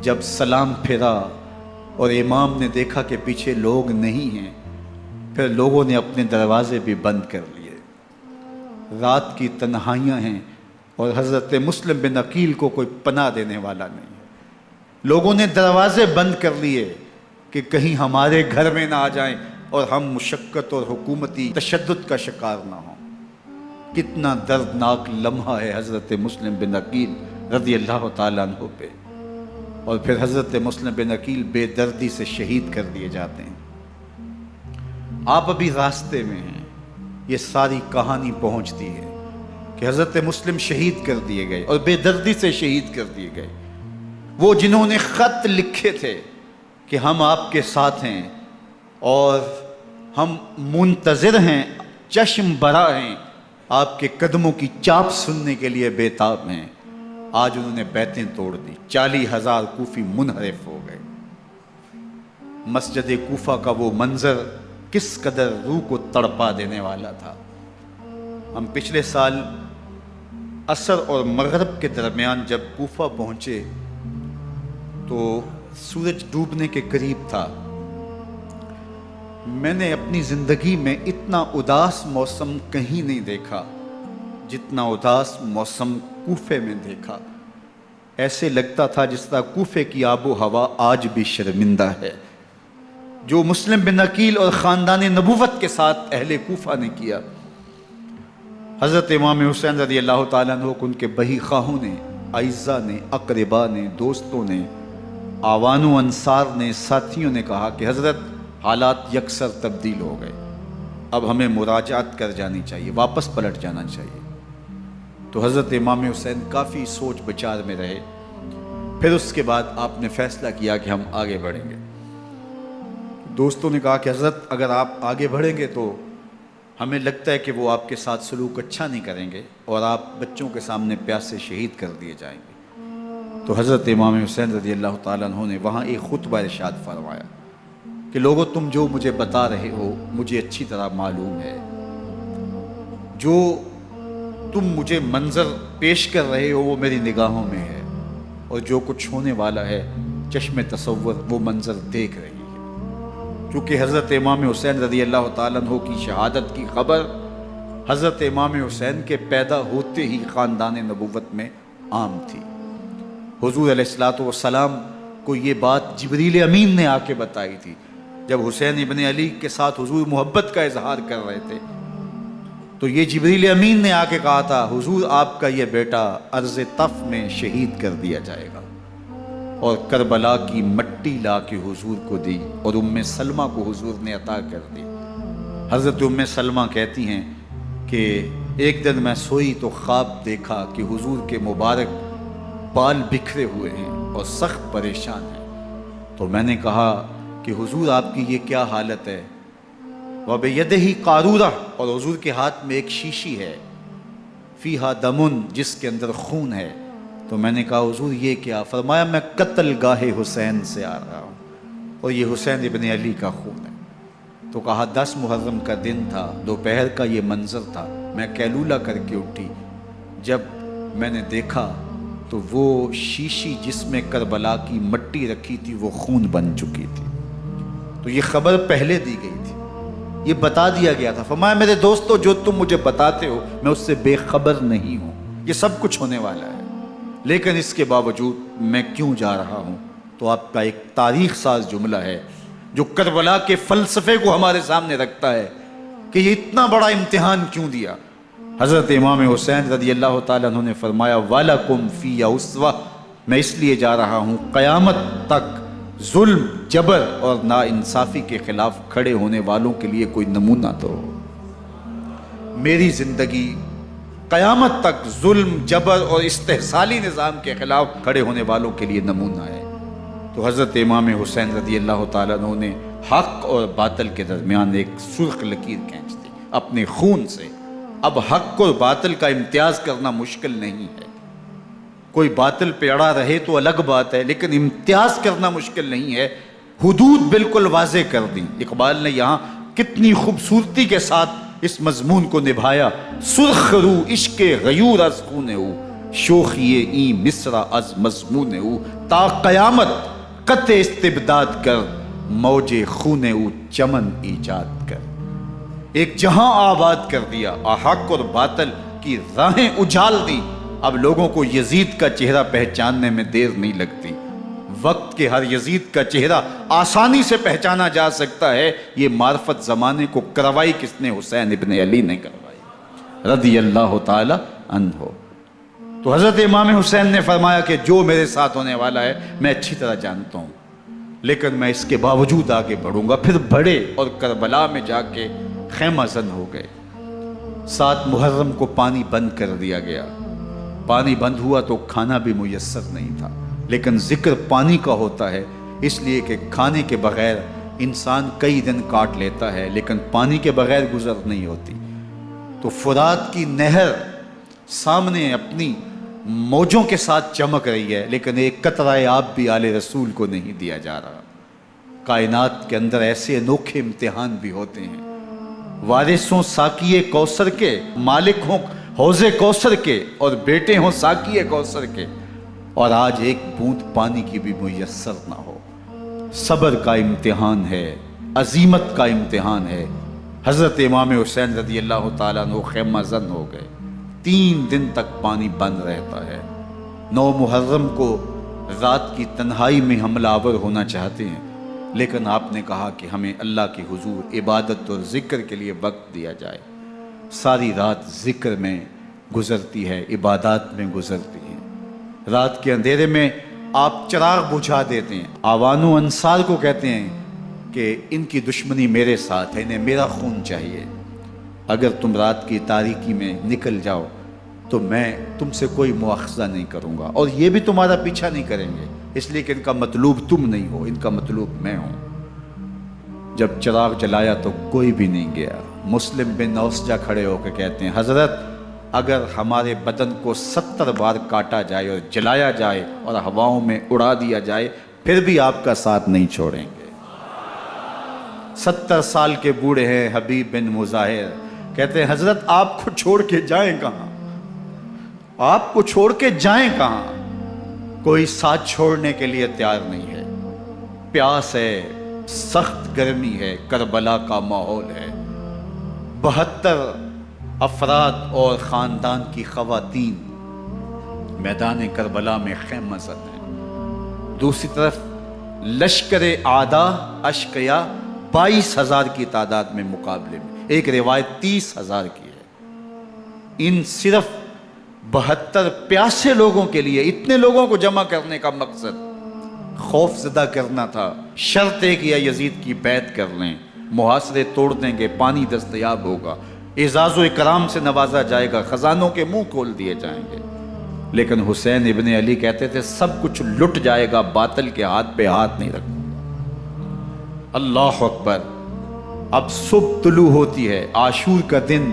Speaker 1: جب سلام پھیرا اور امام نے دیکھا کہ پیچھے لوگ نہیں ہیں، پھر لوگوں نے اپنے دروازے بھی بند کر لیے۔ رات کی تنہائیاں ہیں اور حضرت مسلم بن عقیل کو کوئی پناہ دینے والا نہیں ہے، لوگوں نے دروازے بند کر لیے کہ کہیں ہمارے گھر میں نہ آ جائیں اور ہم مشقت اور حکومتی تشدد کا شکار نہ ہوں۔ کتنا دردناک لمحہ ہے حضرت مسلم بن عقیل رضی اللہ تعالیٰ عنہ پہ، اور پھر حضرت مسلم بن عقیل بے دردی سے شہید کر دیے جاتے ہیں۔ آپ ابھی راستے میں ہیں، یہ ساری کہانی پہنچتی ہے کہ حضرت مسلم شہید کر دیے گئے اور بے دردی سے شہید کر دیے گئے۔ وہ جنہوں نے خط لکھے تھے کہ ہم آپ کے ساتھ ہیں اور ہم منتظر ہیں، چشم برا ہیں، آپ کے قدموں کی چاپ سننے کے لیے بے تاب ہیں، آج انہوں نے بیعتیں توڑ دی، 40,000 کوفی منحرف ہو گئے۔ مسجد کوفہ کا وہ منظر کس قدر روح کو تڑپا دینے والا تھا۔ ہم پچھلے سال عصر اور مغرب کے درمیان جب کوفہ پہنچے تو سورج ڈوبنے کے قریب تھا۔ میں نے اپنی زندگی میں اتنا اداس موسم کہیں نہیں دیکھا جتنا اداس موسم کوفے میں دیکھا۔ ایسے لگتا تھا جس طرح کوفے کی آب و ہوا آج بھی شرمندہ ہے۔ جو مسلم بن عقیل اور خاندان نبوت کے ساتھ اہل کوفہ نے کیا، حضرت امام حسین رضی اللہ تعالیٰ عنہ کو ان کے بہی خواہوں نے، اعزاء نے، اقربا نے، دوستوں نے، آوان و انصار نے، ساتھیوں نے کہا کہ حضرت حالات یکسر تبدیل ہو گئے، اب ہمیں مراجعت کر جانی چاہیے، واپس پلٹ جانا چاہیے۔ تو حضرت امام حسین کافی سوچ بچار میں رہے، پھر اس کے بعد آپ نے فیصلہ کیا کہ ہم آگے بڑھیں گے۔ دوستوں نے کہا کہ حضرت اگر آپ آگے بڑھیں گے تو ہمیں لگتا ہے کہ وہ آپ کے ساتھ سلوک اچھا نہیں کریں گے اور آپ بچوں کے سامنے پیاسے شہید کر دیے جائیں گے۔ تو حضرت امام حسین رضی اللہ تعالیٰ عنہ نے وہاں ایک خطبہ ارشاد فرمایا کہ لوگوں تم جو مجھے بتا رہے ہو مجھے اچھی طرح معلوم ہے، جو تم مجھے منظر پیش کر رہے ہو وہ میری نگاہوں میں ہے، اور جو کچھ ہونے والا ہے چشم تصور وہ منظر دیکھ رہی ہے۔ کیونکہ حضرت امام حسین رضی اللہ تعالیٰ عنہ کی شہادت کی خبر حضرت امام حسین کے پیدا ہوتے ہی خاندان نبوت میں عام تھی۔ حضور علیہ الصلوۃ والسلام کو یہ بات جبریل امین نے آ کے بتائی تھی جب حسین ابن علی کے ساتھ حضور محبت کا اظہار کر رہے تھے، تو یہ جبریل امین نے آ کے کہا تھا حضور آپ کا یہ بیٹا عرض طف میں شہید کر دیا جائے گا، اور کربلا کی مٹی لا کے حضور کو دی اور ام سلمہ کو حضور نے عطا کر دی۔ حضرت ام سلمہ کہتی ہیں کہ ایک دن میں سوئی تو خواب دیکھا کہ حضور کے مبارک بال بکھرے ہوئے ہیں اور سخت پریشان ہیں، تو میں نے کہا کہ حضور آپ کی یہ کیا حالت ہے؟ وَبِيَدِهِ قَارُورَةٌ، اور حضور کے ہاتھ میں ایک شیشی ہے، فِيهَا دَمٌ، جس کے اندر خون ہے۔ تو میں نے کہا حضور یہ کیا؟ فرمایا میں قتل گاہ حسین سے آ رہا ہوں اور یہ حسین ابن علی کا خون ہے۔ تو کہا 10 محرم کا دن تھا، دوپہر کا یہ منظر تھا، میں قیلولہ کر کے اٹھی، جب میں نے دیکھا تو وہ شیشی جس میں کربلا کی مٹی رکھی تھی وہ خون بن چکی تھی۔ تو یہ خبر پہلے دی گئی تھی، یہ بتا دیا گیا تھا۔ فرمایا میرے دوستو جو تم مجھے بتاتے ہو میں اس سے بے خبر نہیں ہوں، یہ سب کچھ ہونے والا ہے، لیکن اس کے باوجود میں کیوں جا رہا ہوں؟ تو آپ کا ایک تاریخ ساز جملہ ہے جو کربلا کے فلسفے کو ہمارے سامنے رکھتا ہے کہ یہ اتنا بڑا امتحان کیوں دیا۔ حضرت امام حسین رضی اللہ تعالیٰ عنہ نے فرمایا وَلَكُمْ فِيَّ أُسْوَةٌ، میں اس لیے جا رہا ہوں قیامت تک ظلم، جبر اور ناانصافی کے خلاف کھڑے ہونے والوں کے لیے کوئی نمونہ تو ہو۔ میری زندگی قیامت تک ظلم، جبر اور استحصالی نظام کے خلاف کھڑے ہونے والوں کے لیے نمونہ ہے۔ تو حضرت امام حسین رضی اللہ تعالیٰ عنہ نے حق اور باطل کے درمیان ایک سرخ لکیر کھینچ دی اپنے خون سے۔ اب حق اور باطل کا امتیاز کرنا مشکل نہیں ہے، کوئی باطل پہ اڑا رہے تو الگ بات ہے، لیکن امتیاز کرنا مشکل نہیں ہے۔ حدود بالکل واضح کر دی۔ اقبال نے یہاں کتنی خوبصورتی کے ساتھ اس مضمون کو نبھایا۔ سرخ رو عشق غیور از خون او، شوخی این مصرع از مضمون او، تا قیامت قطع استبداد کر، موج خون او چمن ایجاد کر۔ ایک جہاں آباد کر دیا، حق اور باطل کی راہیں اجال دی۔ اب لوگوں کو یزید کا چہرہ پہچاننے میں دیر نہیں لگتی، وقت کے ہر یزید کا چہرہ آسانی سے پہچانا جا سکتا ہے۔ یہ معرفت زمانے کو کروائی کس نے؟ حسین ابن علی نے کروائی رضی اللہ تعالی عنہ۔ تو حضرت امام حسین نے فرمایا کہ جو میرے ساتھ ہونے والا ہے میں اچھی طرح جانتا ہوں، لیکن میں اس کے باوجود آگے بڑھوں گا۔ پھر بڑھے اور کربلا میں جا کے خیمہ زن ہو گئے۔ 7 محرم کو پانی بند کر دیا گیا۔ پانی بند ہوا تو کھانا بھی میسر نہیں تھا، لیکن ذکر پانی کا ہوتا ہے اس لیے کہ کھانے کے بغیر انسان کئی دن کاٹ لیتا ہے، لیکن پانی کے بغیر گزر نہیں ہوتی۔ تو فرات کی نہر سامنے اپنی موجوں کے ساتھ چمک رہی ہے، لیکن ایک قطرہ آب بھی آل رسول کو نہیں دیا جا رہا۔ کائنات کے اندر ایسے انوکھے امتحان بھی ہوتے ہیں۔ وارث ہوں ساقی کوثر کے، مالک ہوں حوض کوثر کے، اور بیٹے ہوں ساقی کوثر کے، اور آج ایک بوند پانی کی بھی میسر نہ ہو۔ صبر کا امتحان ہے، عزیمت کا امتحان ہے۔ حضرت امام حسین رضی اللہ تعالیٰ عنہ خیمہ زن ہو گئے۔ 3 دن تک پانی بند رہتا ہے۔ 9 محرم کو رات کی تنہائی میں حملہ آور ہونا چاہتے ہیں، لیکن آپ نے کہا کہ ہمیں اللہ کے حضور عبادت اور ذکر کے لیے وقت دیا جائے۔ ساری رات ذکر میں گزرتی ہے، عبادات میں گزرتی ہے۔ رات کے اندھیرے میں آپ چراغ بجھا دیتے ہیں۔ آوان و انصار کو کہتے ہیں کہ ان کی دشمنی میرے ساتھ ہے، انہیں میرا خون چاہیے، اگر تم رات کی تاریکی میں نکل جاؤ تو میں تم سے کوئی مواخذہ نہیں کروں گا، اور یہ بھی تمہارا پیچھا نہیں کریں گے، اس لیے کہ ان کا مطلوب تم نہیں ہو، ان کا مطلوب میں ہوں۔ جب چراغ جلایا تو کوئی بھی نہیں گیا۔ مسلم بن اوسجہ کھڑے ہو کے کہتے ہیں حضرت اگر ہمارے بدن کو 70 بار کاٹا جائے اور جلایا جائے اور ہواؤں میں اڑا دیا جائے پھر بھی آپ کا ساتھ نہیں چھوڑیں گے۔ 70 سال کے بوڑھے ہیں حبیب بن مظاہر، کہتے ہیں حضرت آپ کو چھوڑ کے جائیں کہاں، آپ کو چھوڑ کے جائیں کہاں، کوئی ساتھ چھوڑنے کے لیے تیار نہیں ہے۔ پیاس ہے، سخت گرمی ہے، کربلا کا ماحول ہے، 72 افراد اور خاندان کی خواتین میدان کربلا میں خیمہ زد ہیں۔ دوسری طرف لشکر اعداء اشقیا 22,000 کی تعداد میں مقابلے میں، ایک روایت 30,000 کی ہے۔ ان صرف 72 پیاسے لوگوں کے لیے اتنے لوگوں کو جمع کرنے کا مقصد خوف زدہ کرنا تھا۔ شرط ہے کہ یزید کی بیعت کر لیں، محاصرے توڑ دیں گے، پانی دستیاب ہوگا، اعزاز و اکرام سے نوازا جائے گا، خزانوں کے منہ کھول دیے جائیں گے۔ لیکن حسین ابن علی کہتے تھے سب کچھ لٹ جائے گا، باطل کے ہاتھ پہ ہاتھ نہیں رکھوں گا۔ اللہ اکبر۔ اب صبح طلوع ہوتی ہے، عاشور کا دن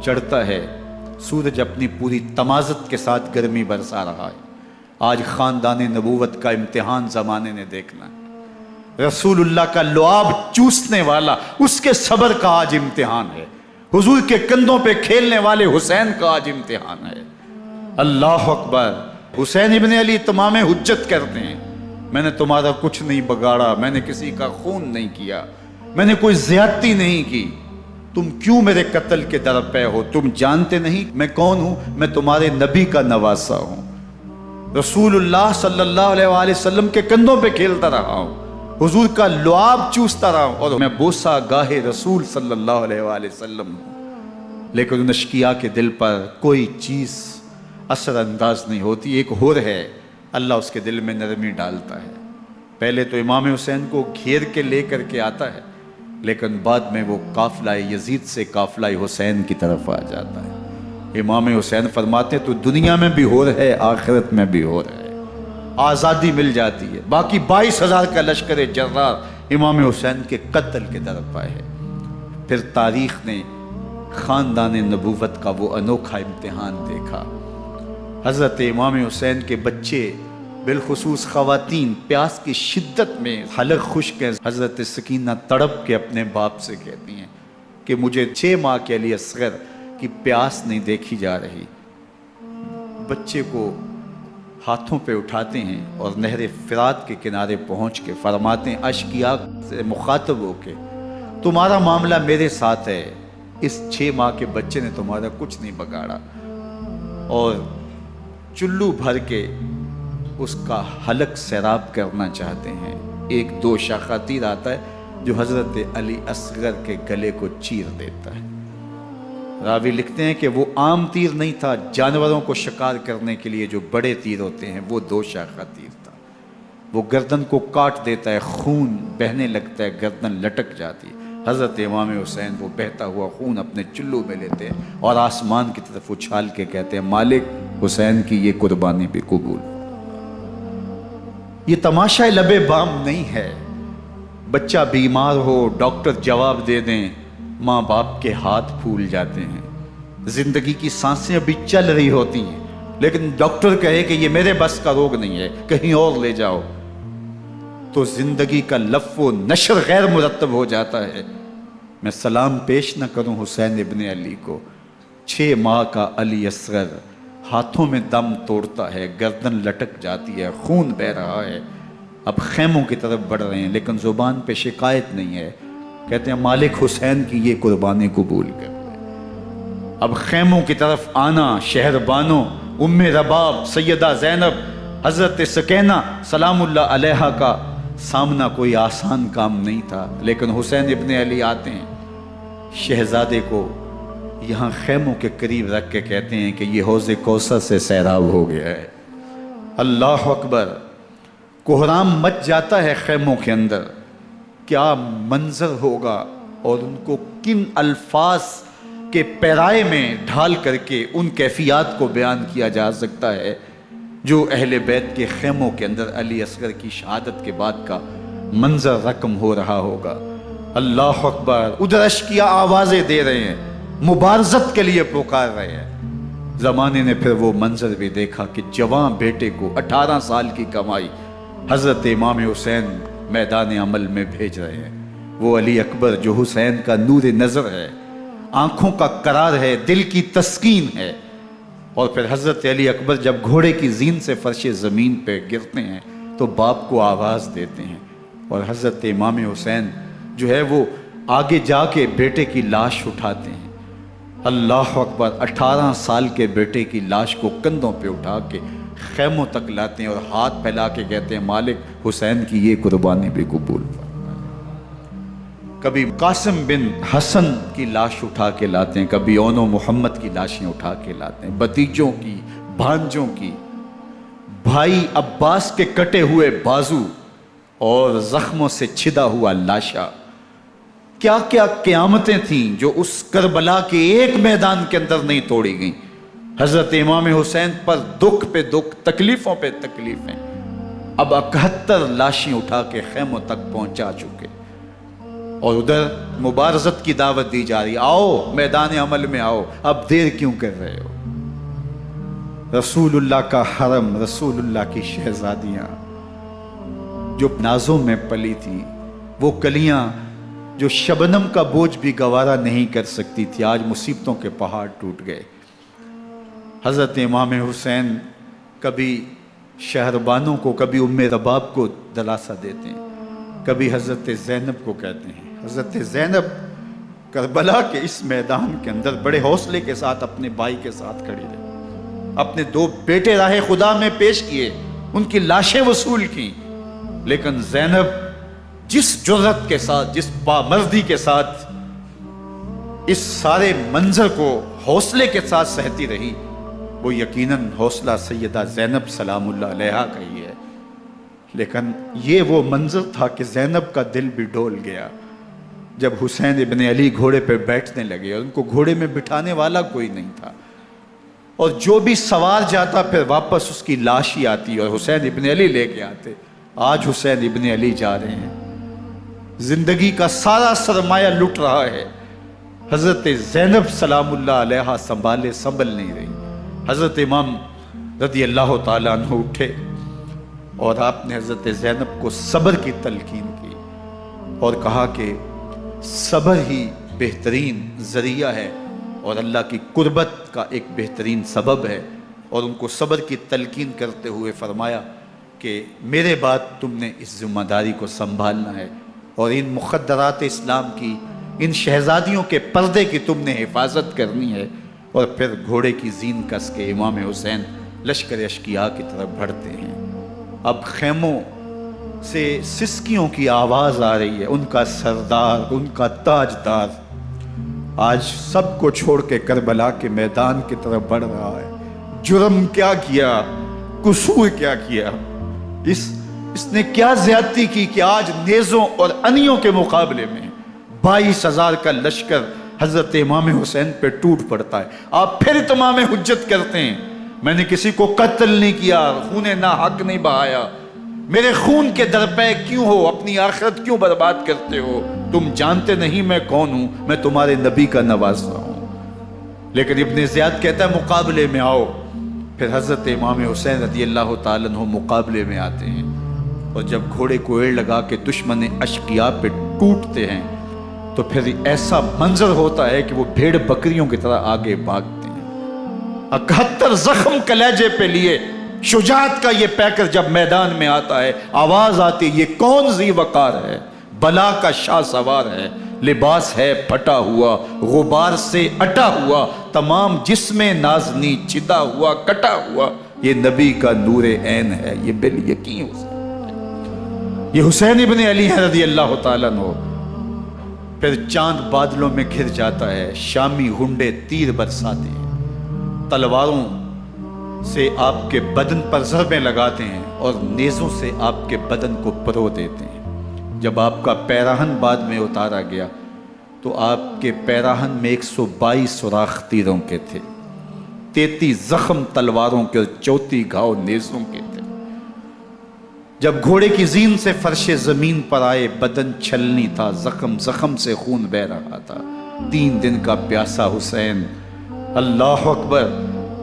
Speaker 1: چڑھتا ہے، سورج اپنی پوری تمازت کے ساتھ گرمی برسا رہا ہے۔ آج خاندان نبوت کا امتحان زمانے نے دیکھنا ہے۔ رسول اللہ کا لعاب چوسنے والا اس کے صبر کا آج امتحان ہے، حضور کے کندھوں پہ کھیلنے والے حسین کا آج امتحان ہے۔ اللہ اکبر۔ حسین ابن علی تمام حجت کرتے ہیں میں نے تمہارا کچھ نہیں بگاڑا، میں نے کسی کا خون نہیں کیا، میں نے کوئی زیادتی نہیں کی، تم کیوں میرے قتل کے در پہ ہو؟ تم جانتے نہیں میں کون ہوں؟ میں تمہارے نبی کا نواسا ہوں، رسول اللہ صلی اللہ علیہ وآلہ وسلم کے کندھوں پہ کھیلتا رہا ہوں، حضور کا لعاب چوستا رہا ہوں، اور میں بوسہ گاہ رسول صلی اللہ علیہ وآلہ وسلم ہوں۔ لیکن ان اشقیاء کے دل پر کوئی چیز اثر انداز نہیں ہوتی۔ ایک ہور ہے، اللہ اس کے دل میں نرمی ڈالتا ہے۔ پہلے تو امام حسین کو گھیر کے لے کر کے آتا ہے، لیکن بعد میں وہ قافلہ یزید سے قافلہ حسین کی طرف آ جاتا ہے۔ امام حسین فرماتے تو دنیا میں بھی ہو رہے، آخرت میں بھی ہو رہے، آزادی مل جاتی ہے۔ باقی 22,000 کا لشکر جرار امام حسین کے قتل کے طرف آئے ہے۔ پھر تاریخ نے خاندان نبوت کا وہ انوکھا امتحان دیکھا۔ حضرت امام حسین کے بچے بالخصوص خواتین پیاس کی شدت میں حلق خشک ہیں۔ حضرت سکینہ تڑپ کے اپنے باپ سے کہتی ہیں کہ مجھے 6 ماہ کے علی اصغر کی پیاس نہیں دیکھی جا رہی۔ بچے کو ہاتھوں پہ اٹھاتے ہیں اور نہر فرات کے کنارے پہنچ کے فرماتے ہیں اشقیاء سے مخاطب ہو کے تمہارا معاملہ میرے ساتھ ہے، اس 6 ماہ کے بچے نے تمہارا کچھ نہیں بگاڑا، اور چلو بھر کے اس کا حلق سیراب کرنا چاہتے ہیں۔ ایک 2 شاخہ تیر آتا ہے جو حضرت علی اصغر کے گلے کو چیر دیتا ہے۔ راوی لکھتے ہیں کہ وہ عام تیر نہیں تھا، جانوروں کو شکار کرنے کے لیے جو بڑے تیر ہوتے ہیں وہ 2 شاخہ تیر تھا۔ وہ گردن کو کاٹ دیتا ہے، خون بہنے لگتا ہے، گردن لٹک جاتی ہے۔ حضرت امام حسین وہ بہتا ہوا خون اپنے چلو میں لیتے ہیں اور آسمان کی طرف اچھال کے کہتے ہیں مالک حسین کی یہ قربانی بھی قبول۔ یہ تماشا لبے بام نہیں ہے۔ بچہ بیمار ہو، ڈاکٹر جواب دے دیں، ماں باپ کے ہاتھ پھول جاتے ہیں۔ زندگی کی سانسیں ابھی چل رہی ہوتی ہیں، لیکن ڈاکٹر کہے کہ یہ میرے بس کا روگ نہیں ہے، کہیں اور لے جاؤ، تو زندگی کا لف و نشر غیر مرتب ہو جاتا ہے۔ میں سلام پیش نہ کروں حسین ابن علی کو، 6 ماہ کا علی اصغر ہاتھوں میں دم توڑتا ہے، گردن لٹک جاتی ہے، خون بہہ رہا ہے۔ اب خیموں کی طرف بڑھ رہے ہیں، لیکن زبان پہ شکایت نہیں ہے۔ کہتے ہیں مالک حسین کی یہ قربانی قبول کر لے۔ اب خیموں کی طرف آنا، شہر بانوں ام رباب سیدہ زینب حضرت سکینہ سلام اللہ علیہا کا سامنا کوئی آسان کام نہیں تھا، لیکن حسین ابن علی آتے ہیں، شہزادے کو یہاں خیموں کے قریب رکھ کے کہتے ہیں کہ یہ حوض کوثر سے سیراب ہو گیا ہے۔ اللہ اکبر، کوہرام مچ جاتا ہے خیموں کے اندر، کیا منظر ہوگا اور ان کو کن الفاظ کے پیرائے میں ڈھال کر کے ان کیفیات کو بیان کیا جا سکتا ہے جو اہل بیت کے خیموں کے اندر علی اصغر کی شہادت کے بعد کا منظر رقم ہو رہا ہوگا۔ اللہ اکبر، ادھر اشکیا آوازیں دے رہے ہیں، مبارزت کے لیے پکار رہے ہیں۔ زمانے نے پھر وہ منظر بھی دیکھا کہ جوان بیٹے کو 18 سال کی کمائی حضرت امام حسین میدان عمل میں بھیج رہے ہیں۔ وہ علی اکبر جو حسین کا نور نظر ہے، آنکھوں کا قرار ہے، دل کی تسکین ہے۔ اور پھر حضرت علی اکبر جب گھوڑے کی زین سے فرش زمین پہ گرتے ہیں تو باپ کو آواز دیتے ہیں، اور حضرت امام حسین جو ہے وہ آگے جا کے بیٹے کی لاش اٹھاتے ہیں۔ اللہ اکبر، 18 سال کے بیٹے کی لاش کو کندھوں پہ اٹھا کے خیموں تک لاتے ہیں اور ہاتھ پھیلا کے کہتے ہیں مالک حسین کی یہ قربانی بھی قبول فرما۔ کبھی قاسم بن حسن کی لاش اٹھا کے لاتے ہیں، کبھی اون و محمد کی لاشیں اٹھا کے لاتے ہیں، بھتیجوں کی، بھانجوں کی، بھائی عباس کے کٹے ہوئے بازو اور زخموں سے چھدا ہوا لاشا۔ کیا کیا قیامتیں تھیں جو اس کربلا کے ایک میدان کے اندر نہیں توڑی گئیں۔ حضرت امام حسین پر دکھ پہ دکھ، تکلیفوں پہ تکلیفیں۔ اب 71 لاشیں اٹھا کے خیموں تک پہنچا چکے، اور ادھر مبارزت کی دعوت دی جا رہی، آؤ میدان عمل میں آؤ، اب دیر کیوں کر رہے ہو۔ رسول اللہ کا حرم، رسول اللہ کی شہزادیاں جو نازوں میں پلی تھی، وہ کلیاں جو شبنم کا بوجھ بھی گوارا نہیں کر سکتی تھی، آج مصیبتوں کے پہاڑ ٹوٹ گئے۔ حضرت امام حسین کبھی شہربانوں کو، کبھی ام رباب کو دلاسا دیتے ہیں، کبھی حضرت زینب کو کہتے ہیں۔ حضرت زینب کربلا کے اس میدان کے اندر بڑے حوصلے کے ساتھ اپنے بھائی کے ساتھ کھڑی رہی، اپنے 2 بیٹے راہ خدا میں پیش کیے، ان کی لاشیں وصول کی، لیکن زینب جس جرأت کے ساتھ، جس بامردی کے ساتھ اس سارے منظر کو حوصلے کے ساتھ سہتی رہی، وہ یقیناً حوصلہ سیدہ زینب سلام اللہ علیہا کا ہی ہے۔ لیکن یہ وہ منظر تھا کہ زینب کا دل بھی ڈول گیا جب حسین ابن علی گھوڑے پہ بیٹھنے لگے، اور ان کو گھوڑے میں بٹھانے والا کوئی نہیں تھا، اور جو بھی سوار جاتا پھر واپس اس کی لاش ہی آتی اور حسین ابن علی لے کے آتے۔ آج حسین ابن علی جا رہے ہیں، زندگی کا سارا سرمایہ لٹ رہا ہے، حضرت زینب سلام اللہ علیہا سنبھل نہیں رہی۔ حضرت امام رضی اللہ تعالیٰ عنہ اٹھے اور آپ نے حضرت زینب کو صبر کی تلقین کی اور کہا کہ صبر ہی بہترین ذریعہ ہے اور اللہ کی قربت کا ایک بہترین سبب ہے، اور ان کو صبر کی تلقین کرتے ہوئے فرمایا کہ میرے بعد تم نے اس ذمہ داری کو سنبھالنا ہے، اور ان مخدرات اسلام کی، ان شہزادیوں کے پردے کی تم نے حفاظت کرنی ہے۔ اور پھر گھوڑے کی زین کس کے امام حسین لشکر اشکیا کی طرف بڑھتے ہیں۔ اب خیموں سے سسکیوں کی آواز آ رہی ہے، ان کا سردار، ان کا تاجدار آج سب کو چھوڑ کے کربلا کے میدان کی طرف بڑھ رہا ہے۔ جرم کیا کیا، قصور کیا کیا، اس نے کیا زیادتی کی کہ آج نیزوں اور انیوں کے مقابلے میں 22,000 کا لشکر حضرت امام حسین پہ ٹوٹ پڑتا ہے۔ آپ پھر اتمام حجت کرتے ہیں، میں نے کسی کو قتل نہیں کیا، خون ناحق نہیں بہایا، میرے خون کے درپے کیوں ہو، اپنی آخرت کیوں برباد کرتے ہو؟ تم جانتے نہیں میں کون ہوں، میں تمہارے نبی کا نواسا ہوں۔ لیکن ابن زیاد کہتا ہے مقابلے میں آؤ۔ پھر حضرت امام حسین رضی اللہ تعالیٰ عنہ مقابلے میں آتے ہیں، اور جب گھوڑے کو ایڑ لگا کے دشمن اشقیاء پہ ٹوٹتے ہیں تو پھر ایسا منظر ہوتا ہے کہ وہ بھیڑ بکریوں کی طرح آگے بھاگتے ہیں۔ 71 زخم کلیجے پہ لیے شجاعت کا یہ پیکر جب میدان میں آتا ہے، آواز آتی ہے یہ کون ذی وقار ہے، بلا کا شاہ سوار ہے، لباس ہے پھٹا ہوا غبار سے اٹا ہوا، تمام جسم نازنی چتا ہوا کٹا ہوا، یہ نبی کا نور عین ہے، یہ بالیقین حسین، یہ حسین ابن علی ہے رضی اللہ تعالیٰ عنہ۔ پھر چاند بادلوں میں گھر جاتا ہے، شامی غنڈے تیر برساتے ہیں، تلواروں سے آپ کے بدن پر ضربیں لگاتے ہیں اور نیزوں سے آپ کے بدن کو پرو دیتے ہیں۔ جب آپ کا پیراہن بعد میں اتارا گیا تو آپ کے پیراہن میں 122 سوراخ تیروں کے تھے، 33 زخم تلواروں کے اور 34 گھاؤ نیزوں کے تھے۔ جب گھوڑے کی زین سے فرش زمین پر آئے، بدن چھلنی تھا، زخم زخم سے خون بہ رہا تھا، 3 دن کا پیاسا حسین، اللہ اکبر،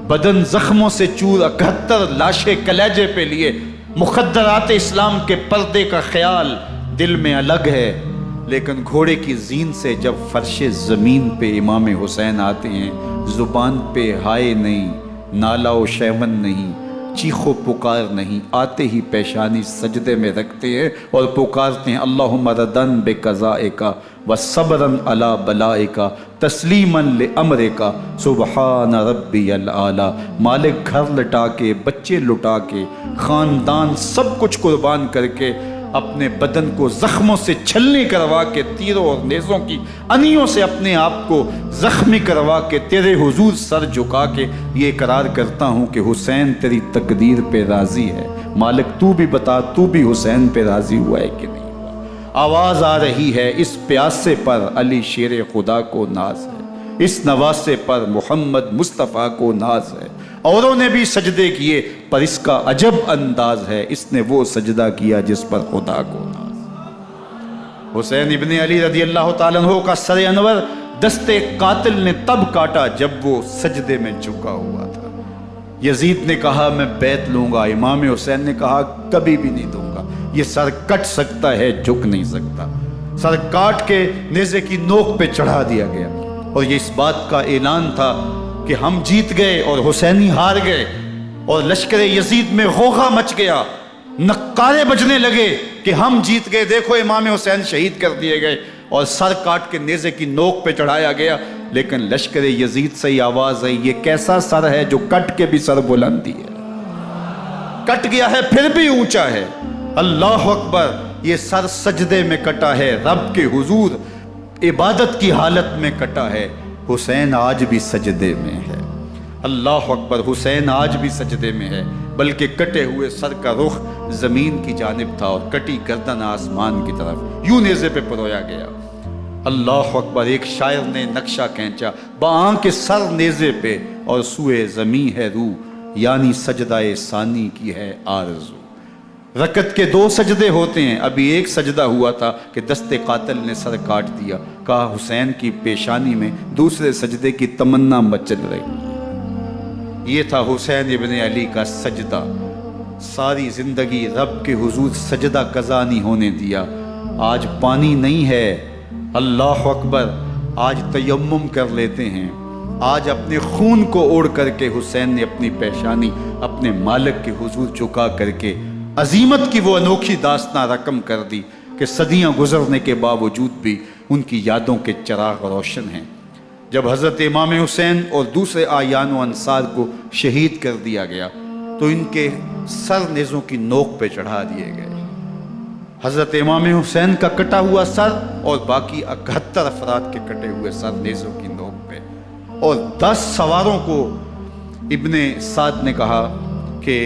Speaker 1: بدن زخموں سے چور، 71 لاشیں کلیجے پہ لیے، مخدرات اسلام کے پردے کا خیال دل میں الگ ہے، لیکن گھوڑے کی زین سے جب فرش زمین پہ امام حسین آتے ہیں، زبان پہ ہائے نہیں، نالا و شیون نہیں، چیخ و پکار نہیں، آتے ہی پیشانی سجدے میں رکھتے ہیں اور پکارتے ہیں اللہم ردن بقضائک وصبرا علی بلائک تسلیما لامرک سبحان ربی الاعلی۔ مالک گھر لٹا کے، بچے لٹا کے، خاندان سب کچھ قربان کر کے، اپنے بدن کو زخموں سے چھلنی کروا کے، تیروں اور نیزوں کی انیوں سے اپنے آپ کو زخمی کروا کے، تیرے حضور سر جھکا کے یہ اقرار کرتا ہوں کہ حسین تیری تقدیر پہ راضی ہے، مالک تو بھی بتا، تو بھی حسین پہ راضی ہوا ہے کہ نہیں ہوا۔ آواز آ رہی ہے، اس پیاسے پر علی شیر خدا کو ناز ہے، اس نواسے پر محمد مصطفیٰ کو ناز ہے۔ اوروں نے بھی سجدے کیے پر اس کا عجب انداز ہے، اس نے وہ سجدہ کیا جس پر خدا کو ناز۔ حسین ابن علی رضی اللہ تعالیٰ عنہ کا سر انور دستے قاتل نے تب کاٹا جب وہ سجدے میں جھکا ہوا تھا۔ یزید نے کہا میں بیعت لوں گا، امام حسین نے کہا کبھی بھی نہیں دوں گا، یہ سر کٹ سکتا ہے، جھک نہیں سکتا۔ سر کاٹ کے نیزے کی نوک پہ چڑھا دیا گیا اور یہ اس بات کا اعلان تھا کہ ہم جیت گئے اور حسینی ہار گئے، اور لشکر یزید میں غوغا مچ گیا، نقارے بجنے لگے کہ ہم جیت گئے، دیکھو امام حسین شہید کر دیے گئے، اور سر کاٹ کے نیزے کی نوک پہ چڑھایا گیا۔ لیکن لشکر یزید سے ہی آواز آئی یہ کیسا سر ہے جو کٹ کے بھی سر بلندی ہے، کٹ گیا ہے پھر بھی اونچا ہے، اللہ اکبر، یہ سر سجدے میں کٹا ہے، رب کے حضور عبادت کی حالت میں کٹا ہے۔ حسین آج بھی سجدے میں ہے، اللہ اکبر، حسین آج بھی سجدے میں ہے، بلکہ کٹے ہوئے سر کا رخ زمین کی جانب تھا اور کٹی گردن آسمان کی طرف، یوں نیزے پہ پرویا گیا۔ اللہ اکبر، ایک شاعر نے نقشہ کھینچا، بآنکھ سر نیزے پہ اور سوئے زمیں ہے روح، یعنی سجدہ ثانی کی ہے آرزو۔ رکعت کے 2 سجدے ہوتے ہیں، ابھی ایک سجدہ ہوا تھا کہ دست قاتل نے سر کاٹ دیا، کہا حسین کی پیشانی میں دوسرے سجدے کی تمنا مچل رہی۔ یہ تھا حسین ابن علی کا سجدہ، ساری زندگی رب کے حضور سجدہ قضا نہیں ہونے دیا۔ آج پانی نہیں ہے، اللہ اکبر، آج تیمم کر لیتے ہیں، آج اپنے خون کو اوڑھ کر کے حسین نے اپنی پیشانی اپنے مالک کے حضور جھکا کر کے عظیمت کی وہ انوکھی داستان رقم کر دی کہ صدیاں گزرنے کے باوجود بھی ان کی یادوں کے چراغ روشن ہیں۔ جب حضرت امام حسین اور دوسرے آیان و انصار کو شہید کر دیا گیا تو ان کے سر نیزوں کی نوک پہ چڑھا دیے گئے۔ حضرت امام حسین کا کٹا ہوا سر اور باقی 71 افراد کے کٹے ہوئے سر نیزوں کی نوک پہ، اور 10 سواروں کو ابن سعد نے کہا کہ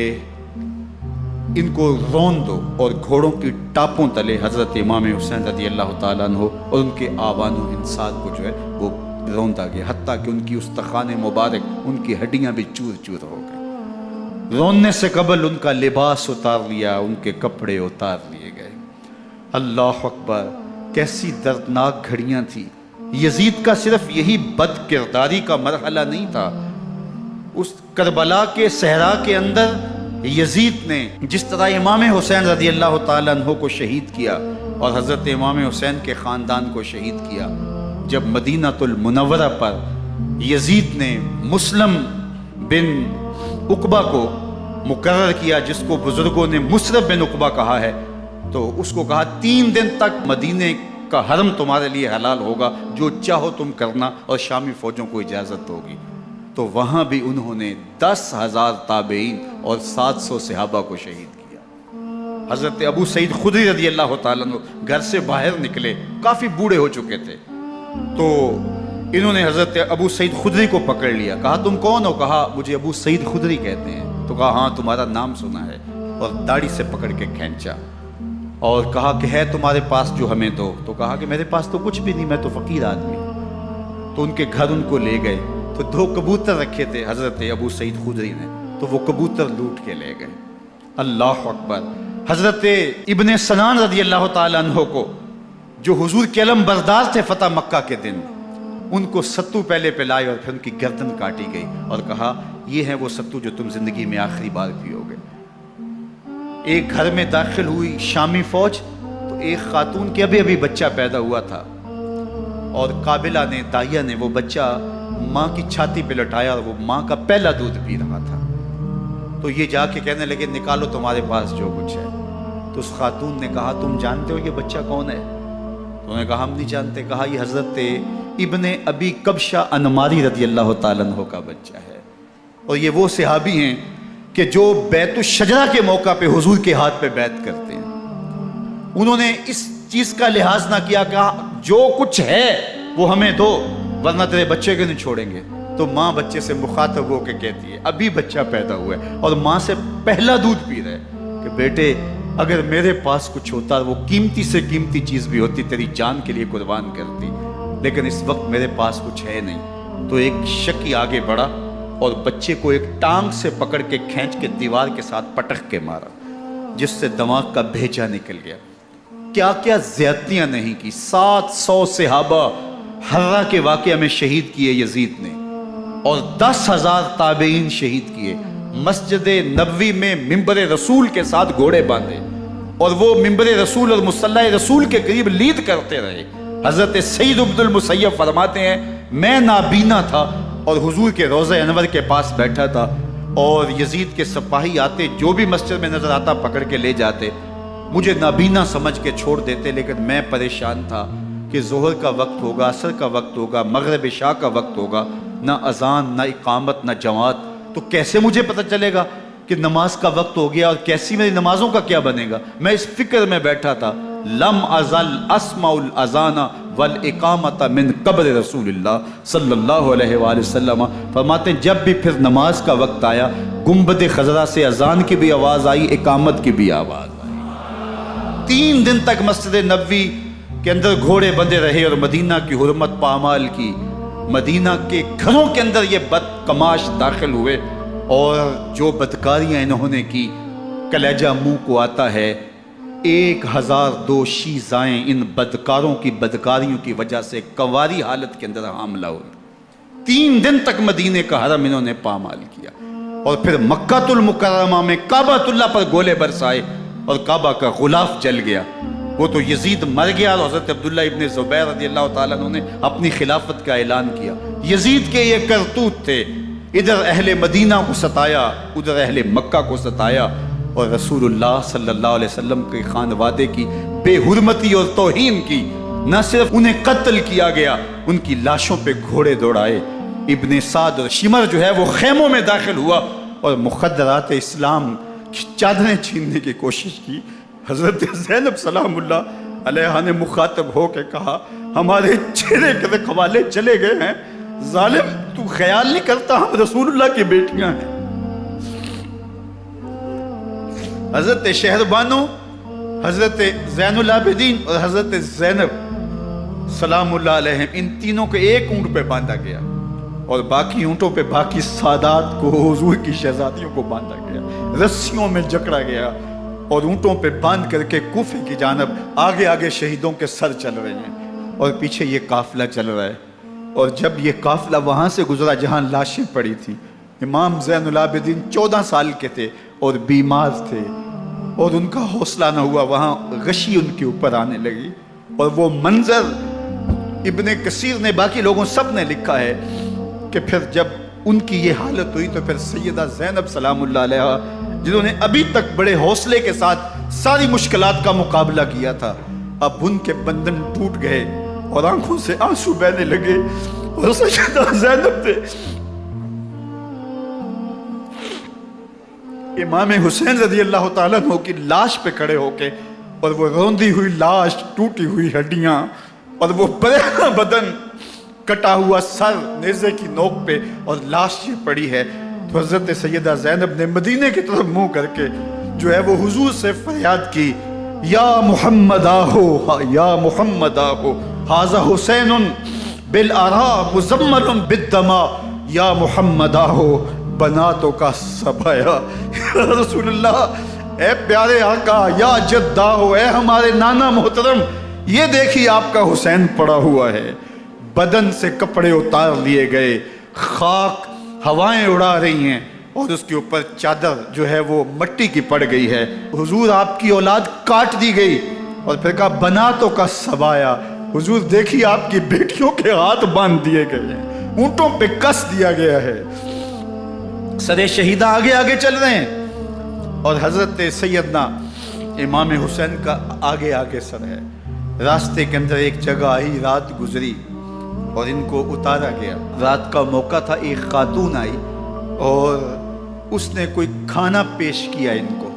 Speaker 1: ان کو رون دو، اور گھوڑوں کی ٹاپوں تلے حضرت امام حسین رضی اللہ تعالیٰ عنہ اور ان کے آوان و انصار کو جو ہے وہ روندا گیا، حتیٰ کہ ان کی استخوان مبارک، ان کی ہڈیاں بھی چور چور ہو گئی۔ روننے سے قبل ان کا لباس اتار لیا، ان کے کپڑے اتار لیے گئے۔ اللہ اکبر، کیسی دردناک گھڑیاں تھیں۔ یزید کا صرف یہی بد کرداری کا مرحلہ نہیں تھا، اس کربلا کے صحرا کے اندر یزید نے جس طرح امام حسین رضی اللہ تعالیٰ عنہ کو شہید کیا اور حضرت امام حسین کے خاندان کو شہید کیا، جب مدینہ المنورہ پر یزید نے مسلم بن عقبہ کو مقرر کیا، جس کو بزرگوں نے مصرف بن عقبہ کہا ہے، تو اس کو کہا 3 دن تک مدینے مکہ حرم تمہارے لیے حلال ہوگا، جو چاہو تم کرنا، اور شامی فوجوں کو اجازت ہوگی۔ تو وہاں بھی انہوں نے 10,000 تابعین اور 700 صحابہ کو شہید کیا۔ حضرت ابو سعید خدری رضی اللہ تعالیٰ عنہ گھر سے باہر نکلے، کافی بوڑھے ہو چکے تھے، تو انہوں نے حضرت ابو سعید خدری کو پکڑ لیا، کہا تم کون ہو؟ کہا مجھے ابو سعید خدری کہتے ہیں۔ تو کہا ہاں تمہارا نام سنا ہے، اور داڑھی سے پکڑ کے کھینچا اور کہا کہ ہے تمہارے پاس جو ہمیں دو؟ تو کہا کہ میرے پاس تو کچھ بھی نہیں، میں تو فقیر آدمی ہوں۔ تو ان کے گھر ان کو لے گئے، تو 2 کبوتر رکھے تھے حضرت ابو سعید خدری نے، تو وہ کبوتر لوٹ کے لے گئے۔ اللہ اکبر۔ حضرت ابن سنان رضی اللہ تعالیٰ عنہ کو، جو حضور کے علم بردار تھے فتح مکہ کے دن، ان کو ستو پہلے پلائے اور پھر ان کی گردن کاٹی گئی، اور کہا یہ ہے وہ ستو جو تم زندگی میں آخری بار پیو گے۔ ایک گھر میں داخل ہوئی شامی فوج، تو ایک خاتون کے ابھی بچہ پیدا ہوا تھا، اور قابلہ نے، دائیا نے وہ بچہ ماں کی چھاتی پہ لٹایا، اور وہ ماں کا پہلا دودھ پی رہا تھا۔ تو یہ جا کے کہنے لگے نکالو تمہارے پاس جو کچھ ہے۔ تو اس خاتون نے کہا تم جانتے ہو یہ بچہ کون ہے؟ تو انہوں نے کہا ہم نہیں جانتے۔ کہا یہ حضرت ابن ابی کبشہ انماری رضی اللہ تعالیٰ عنہ کا بچہ ہے، اور یہ وہ صحابی ہیں کہ جو بیت الشجرہ کے موقع پہ حضور کے ہاتھ پہ بیعت کرتے ہیں۔ انہوں نے اس چیز کا لحاظ نہ کیا کہ جو کچھ ہے وہ ہمیں دو، ورنہ تیرے بچے کو نہیں چھوڑیں گے۔ تو ماں بچے سے مخاطب ہو کے کہتی ہے، ابھی بچہ پیدا ہوا ہے اور ماں سے پہلا دودھ پی رہے، کہ بیٹے اگر میرے پاس کچھ ہوتا، وہ قیمتی سے قیمتی چیز بھی ہوتی، تیری جان کے لیے قربان کرتی، لیکن اس وقت میرے پاس کچھ ہے نہیں۔ تو ایک شکی آگے بڑھا اور بچے کو ایک ٹانگ سے پکڑ کے کھینچ کے دیوار کے ساتھ پٹک کے مارا، جس سے دماغ کا بھیجا نکل گیا۔ کیا کیا زیادتیاں نہیں کی۔ 700 صحابہ حرہ کے واقعہ میں شہید کیے یزید نے، اور 10,000 تابعین شہید کیے۔ مسجد نبوی میں ممبر رسول کے ساتھ گھوڑے باندھے، اور وہ ممبر رسول اور مصلی رسول کے قریب لید کرتے رہے۔ حضرت سید عبد المسیب فرماتے ہیں میں نابینا تھا اور حضور کے روضہ انور کے پاس بیٹھا تھا، اور یزید کے سپاہی آتے، جو بھی مسجد میں نظر آتا پکڑ کے لے جاتے، مجھے نابینا سمجھ کے چھوڑ دیتے، لیکن میں پریشان تھا کہ ظہر کا وقت ہوگا، عصر کا وقت ہوگا، مغرب عشاء کا وقت ہوگا، نہ اذان نہ اقامت نہ جماعت، تو کیسے مجھے پتہ چلے گا کہ نماز کا وقت ہو گیا، اور کیسی میری نمازوں کا کیا بنے گا؟ میں اس فکر میں بیٹھا تھا۔ لم ازل اسمع الاذان والاقامت من قبر رسول اللہ صلی اللہ علیہ وآلہ وسلم۔ فرماتے ہیں جب بھی پھر نماز کا وقت آیا، گنبد خضرا سے اذان کی بھی آواز آئی، اقامت کی بھی آواز آئی۔ 3 دن تک مسجد نبوی کے اندر گھوڑے بندے رہے، اور مدینہ کی حرمت پامال کی۔ مدینہ کے گھروں کے اندر یہ بدکماش داخل ہوئے، اور جو بدکاریاں انہوں نے کی، کلیجہ منہ کو آتا ہے۔ 1002 شیزائیں ان بدکاروں کی بدکاریوں کی وجہ سے کنواری حالت کے اندر حاملہ ہوئی۔ 3 دن تک مدینے کا حرم انہوں نے پامال کیا، اور پھر مکہ المکرمہ میں کعبۃ اللہ پر گولے برسائے، اور کعبہ کا غلاف جل گیا۔ وہ تو یزید مر گیا، اور حضرت عبداللہ ابن زبیر رضی اللہ تعالیٰ عنہ نے اپنی خلافت کا اعلان کیا۔ یزید کے یہ کرتوت تھے، ادھر اہل مدینہ کو ستایا، ادھر اہل مکہ کو ستایا، اور رسول اللہ صلی اللہ علیہ وسلم کے خانوادے کی بے حرمتی اور توہین کی۔ نہ صرف انہیں قتل کیا گیا، ان کی لاشوں پہ گھوڑے دوڑائے۔ ابن سعد اور شمر جو ہے وہ خیموں میں داخل ہوا، اور مخدرات اسلام کی چادریں چھیننے کی کوشش کی۔ حضرت زینب سلام اللہ علیہ نے مخاطب ہو کے کہا ہمارے چہرے کے رکھوالے چلے گئے ہیں، ظالم تو خیال نہیں کرتا ہم رسول اللہ کی بیٹیاں ہیں۔ حضرت شہربانو، حضرت زین العابدین اور حضرت زینب سلام اللہ علیہ، ان تینوں کو ایک اونٹ پہ باندھا گیا، اور باقی اونٹوں پہ باقی سادات کو، حضور کی شہزادیوں کو باندھا گیا، رسیوں میں جکڑا گیا، اور اونٹوں پہ باندھ کر کے کوفے کی جانب آگے آگے شہیدوں کے سر چل رہے ہیں، اور پیچھے یہ قافلہ چل رہا ہے۔ اور جب یہ قافلہ وہاں سے گزرا جہاں لاشیں پڑی تھیں، امام زین العابدین 14 سال کے تھے اور بیمار تھے، اور ان کا حوصلہ نہ ہوا، وہاں غشی ان کے اوپر آنے لگی، اور وہ منظر ابن کثیر نے، باقی لوگوں سب نے لکھا ہے کہ پھر جب ان کی یہ حالت ہوئی تو پھر سیدہ زینب سلام اللہ علیہ، جنہوں نے ابھی تک بڑے حوصلے کے ساتھ ساری مشکلات کا مقابلہ کیا تھا، اب ان کے بندن ٹوٹ گئے اور آنکھوں سے آنسو بہنے لگے، اور سیدہ زینب نے امام حسین رضی اللہ تعالیٰ عنہ کی لاش پہ کھڑے ہو کے، اور وہ روندی ہوئی لاش، ٹوٹی ہوئی ہڈیاں، اور وہ برینا بدن، کٹا ہوا سر نیزے کی نوک پہ، اور لاش یہ پڑی ہے، تو حضرت سیدہ زینب نے مدینے کی طرف منہ کر کے جو ہے وہ حضور سے فریاد کی، یا محمد آہو، یا محمد آہو، ھذا حسین بالآراء مزمل بالدماء، یا محمد آہو بناتوں کا سبایا۔ یا رسول اللہ، اے پیارے آقا، یا جد آہو، اے ہمارے نانا محترم، یہ دیکھیے آپ کا حسین پڑا ہوا ہے، بدن سے کپڑے اتار لیے گئے، خاک ہوائیں اڑا رہی ہیں، اور اس کے اوپر چادر جو ہے وہ مٹی کی پڑ گئی ہے۔ حضور آپ کی اولاد کاٹ دی گئی، اور پھر کہا بناتوں کا سبایا، حضور دیکھیے آپ کی بیٹیوں کے ہاتھ باندھ دیے گئے ہیں، اونٹوں پہ کس دیا گیا ہے، سر شہیدہ آگے آگے چل رہے ہیں، اور حضرت سیدنا امام حسین کا آگے آگے سر ہے۔ راستے کے اندر ایک جگہ آئی، رات گزری اور ان کو اتارا گیا۔ رات کا موقع تھا، ایک خاتون آئی اور اس نے کوئی کھانا پیش کیا ان کو،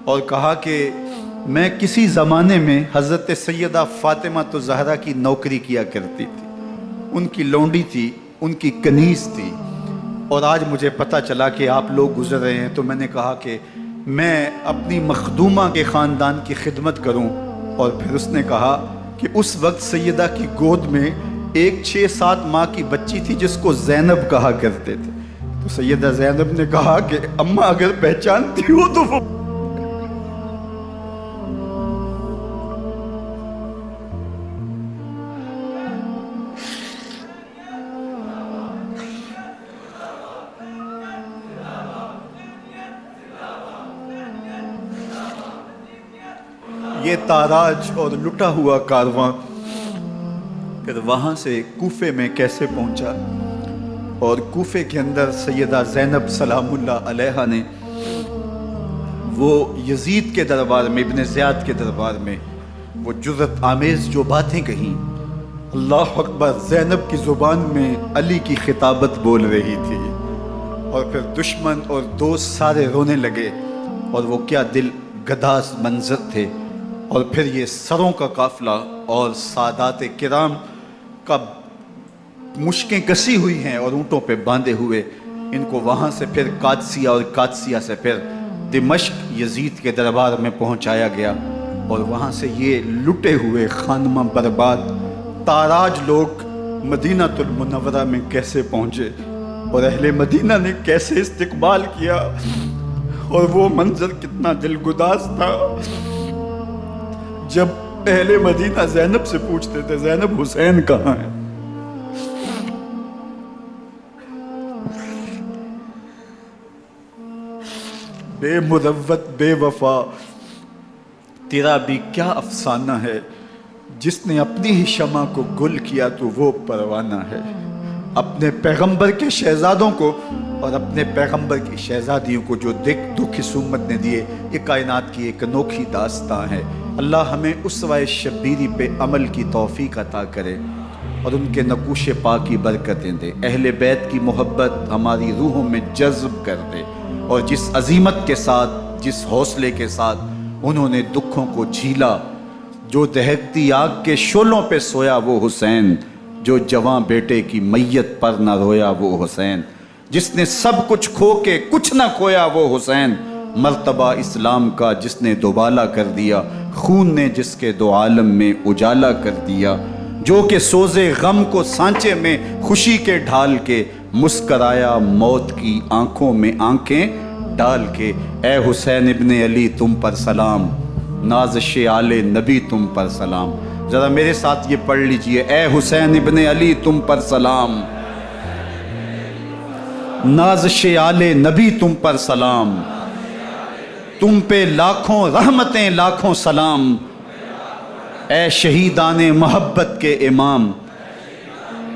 Speaker 1: اور کہا کہ میں کسی زمانے میں حضرت سیدہ فاطمہ الزہرا کی نوکری کیا کرتی تھی، ان کی لونڈی تھی، ان کی کنیز تھی، اور آج مجھے پتہ چلا کہ آپ لوگ گزر رہے ہیں، تو میں نے کہا کہ میں اپنی مخدومہ کے خاندان کی خدمت کروں۔ اور پھر اس نے کہا کہ اس وقت سیدہ کی گود میں ایک 6-7 ماہ کی بچی تھی جس کو زینب کہا کرتے تھے، تو سیدہ زینب نے کہا کہ اماں اگر پہچانتی ہو تو وہ یہ تاراج اور لٹا ہوا کارواں پھر وہاں سے کوفے میں کیسے پہنچا، اور کوفے کے اندر سیدہ زینب سلام اللہ علیہا نے وہ یزید کے دربار میں، ابن زیاد کے دربار میں وہ جرأت آمیز جو باتیں کہیں، اللہ اکبر، زینب کی زبان میں علی کی خطابت بول رہی تھی، اور پھر دشمن اور دوست سارے رونے لگے، اور وہ کیا دل گداز منظر تھے۔ اور پھر یہ سروں کا قافلہ اور سادات کرام کا مشکیں کسی ہوئی ہیں اور اونٹوں پہ باندھے ہوئے، ان کو وہاں سے پھر قادسیہ، اور قادسیہ سے پھر دمشق یزید کے دربار میں پہنچایا گیا، اور وہاں سے یہ لٹے ہوئے خانمہ برباد تاراج لوگ مدینہ المنورہ میں کیسے پہنچے، اور اہل مدینہ نے کیسے استقبال کیا، اور وہ منظر کتنا دلگداز تھا جب اہل مدینہ زینب سے پوچھتے تھے زینب حسین کہاں ہے؟ بے مروت بے وفا تیرا بھی کیا افسانہ ہے، جس نے اپنی ہی شمع کو گل کیا تو وہ پروانہ ہے۔ اپنے پیغمبر کے شہزادوں کو اور اپنے پیغمبر کی شہزادیوں کو جو دکھ اس امت نے دیے، یہ کائنات کی ایک انوکھی داستان ہے۔ اللہ ہمیں اسوہ شبیری پہ عمل کی توفیق عطا کرے اور ان کے نقوش پاک کی برکتیں دے، اہل بیت کی محبت ہماری روحوں میں جذب کر دے، اور جس عظیمت کے ساتھ، جس حوصلے کے ساتھ انہوں نے دکھوں کو جھیلا، جو دہکتی آگ کے شعلوں پہ سویا وہ حسین، جو جواں بیٹے کی میت پر نہ رویا وہ حسین، جس نے سب کچھ کھو کے کچھ نہ کھویا وہ حسین، مرتبہ اسلام کا جس نے دوبالا کر دیا، خون نے جس کے دو عالم میں اجالا کر دیا، جو کہ سوزے غم کو سانچے میں خوشی کے ڈھال کے مسکرایا موت کی آنکھوں میں آنکھیں ڈال کے۔ اے حسین ابن علی تم پر سلام، نازش آل نبی تم پر سلام۔ ذرا میرے ساتھ یہ پڑھ لیجئے، اے حسین ابن علی تم پر سلام، نازش آل نبی تم پر سلام، تم پہ لاکھوں رحمتیں لاکھوں سلام، اے شہیدان محبت کے امام،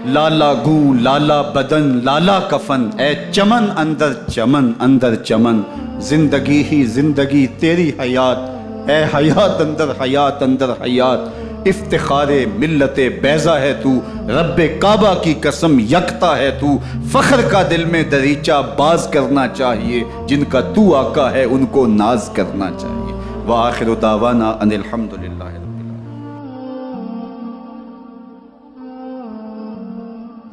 Speaker 1: لالا گوں لالا بدن لالا کفن، اے چمن اندر چمن اندر چمن، زندگی ہی زندگی تیری حیات، اے حیات اندر حیات اندر حیات، افتخار ملت بیضا ہے تو، رب کعبہ کی قسم یکتا ہے تو، فخر کا دل میں دریچہ باز کرنا چاہیے، جن کا تو آقا ہے ان کو ناز کرنا چاہیے۔ وآخر دعوانا ان الحمدللہ۔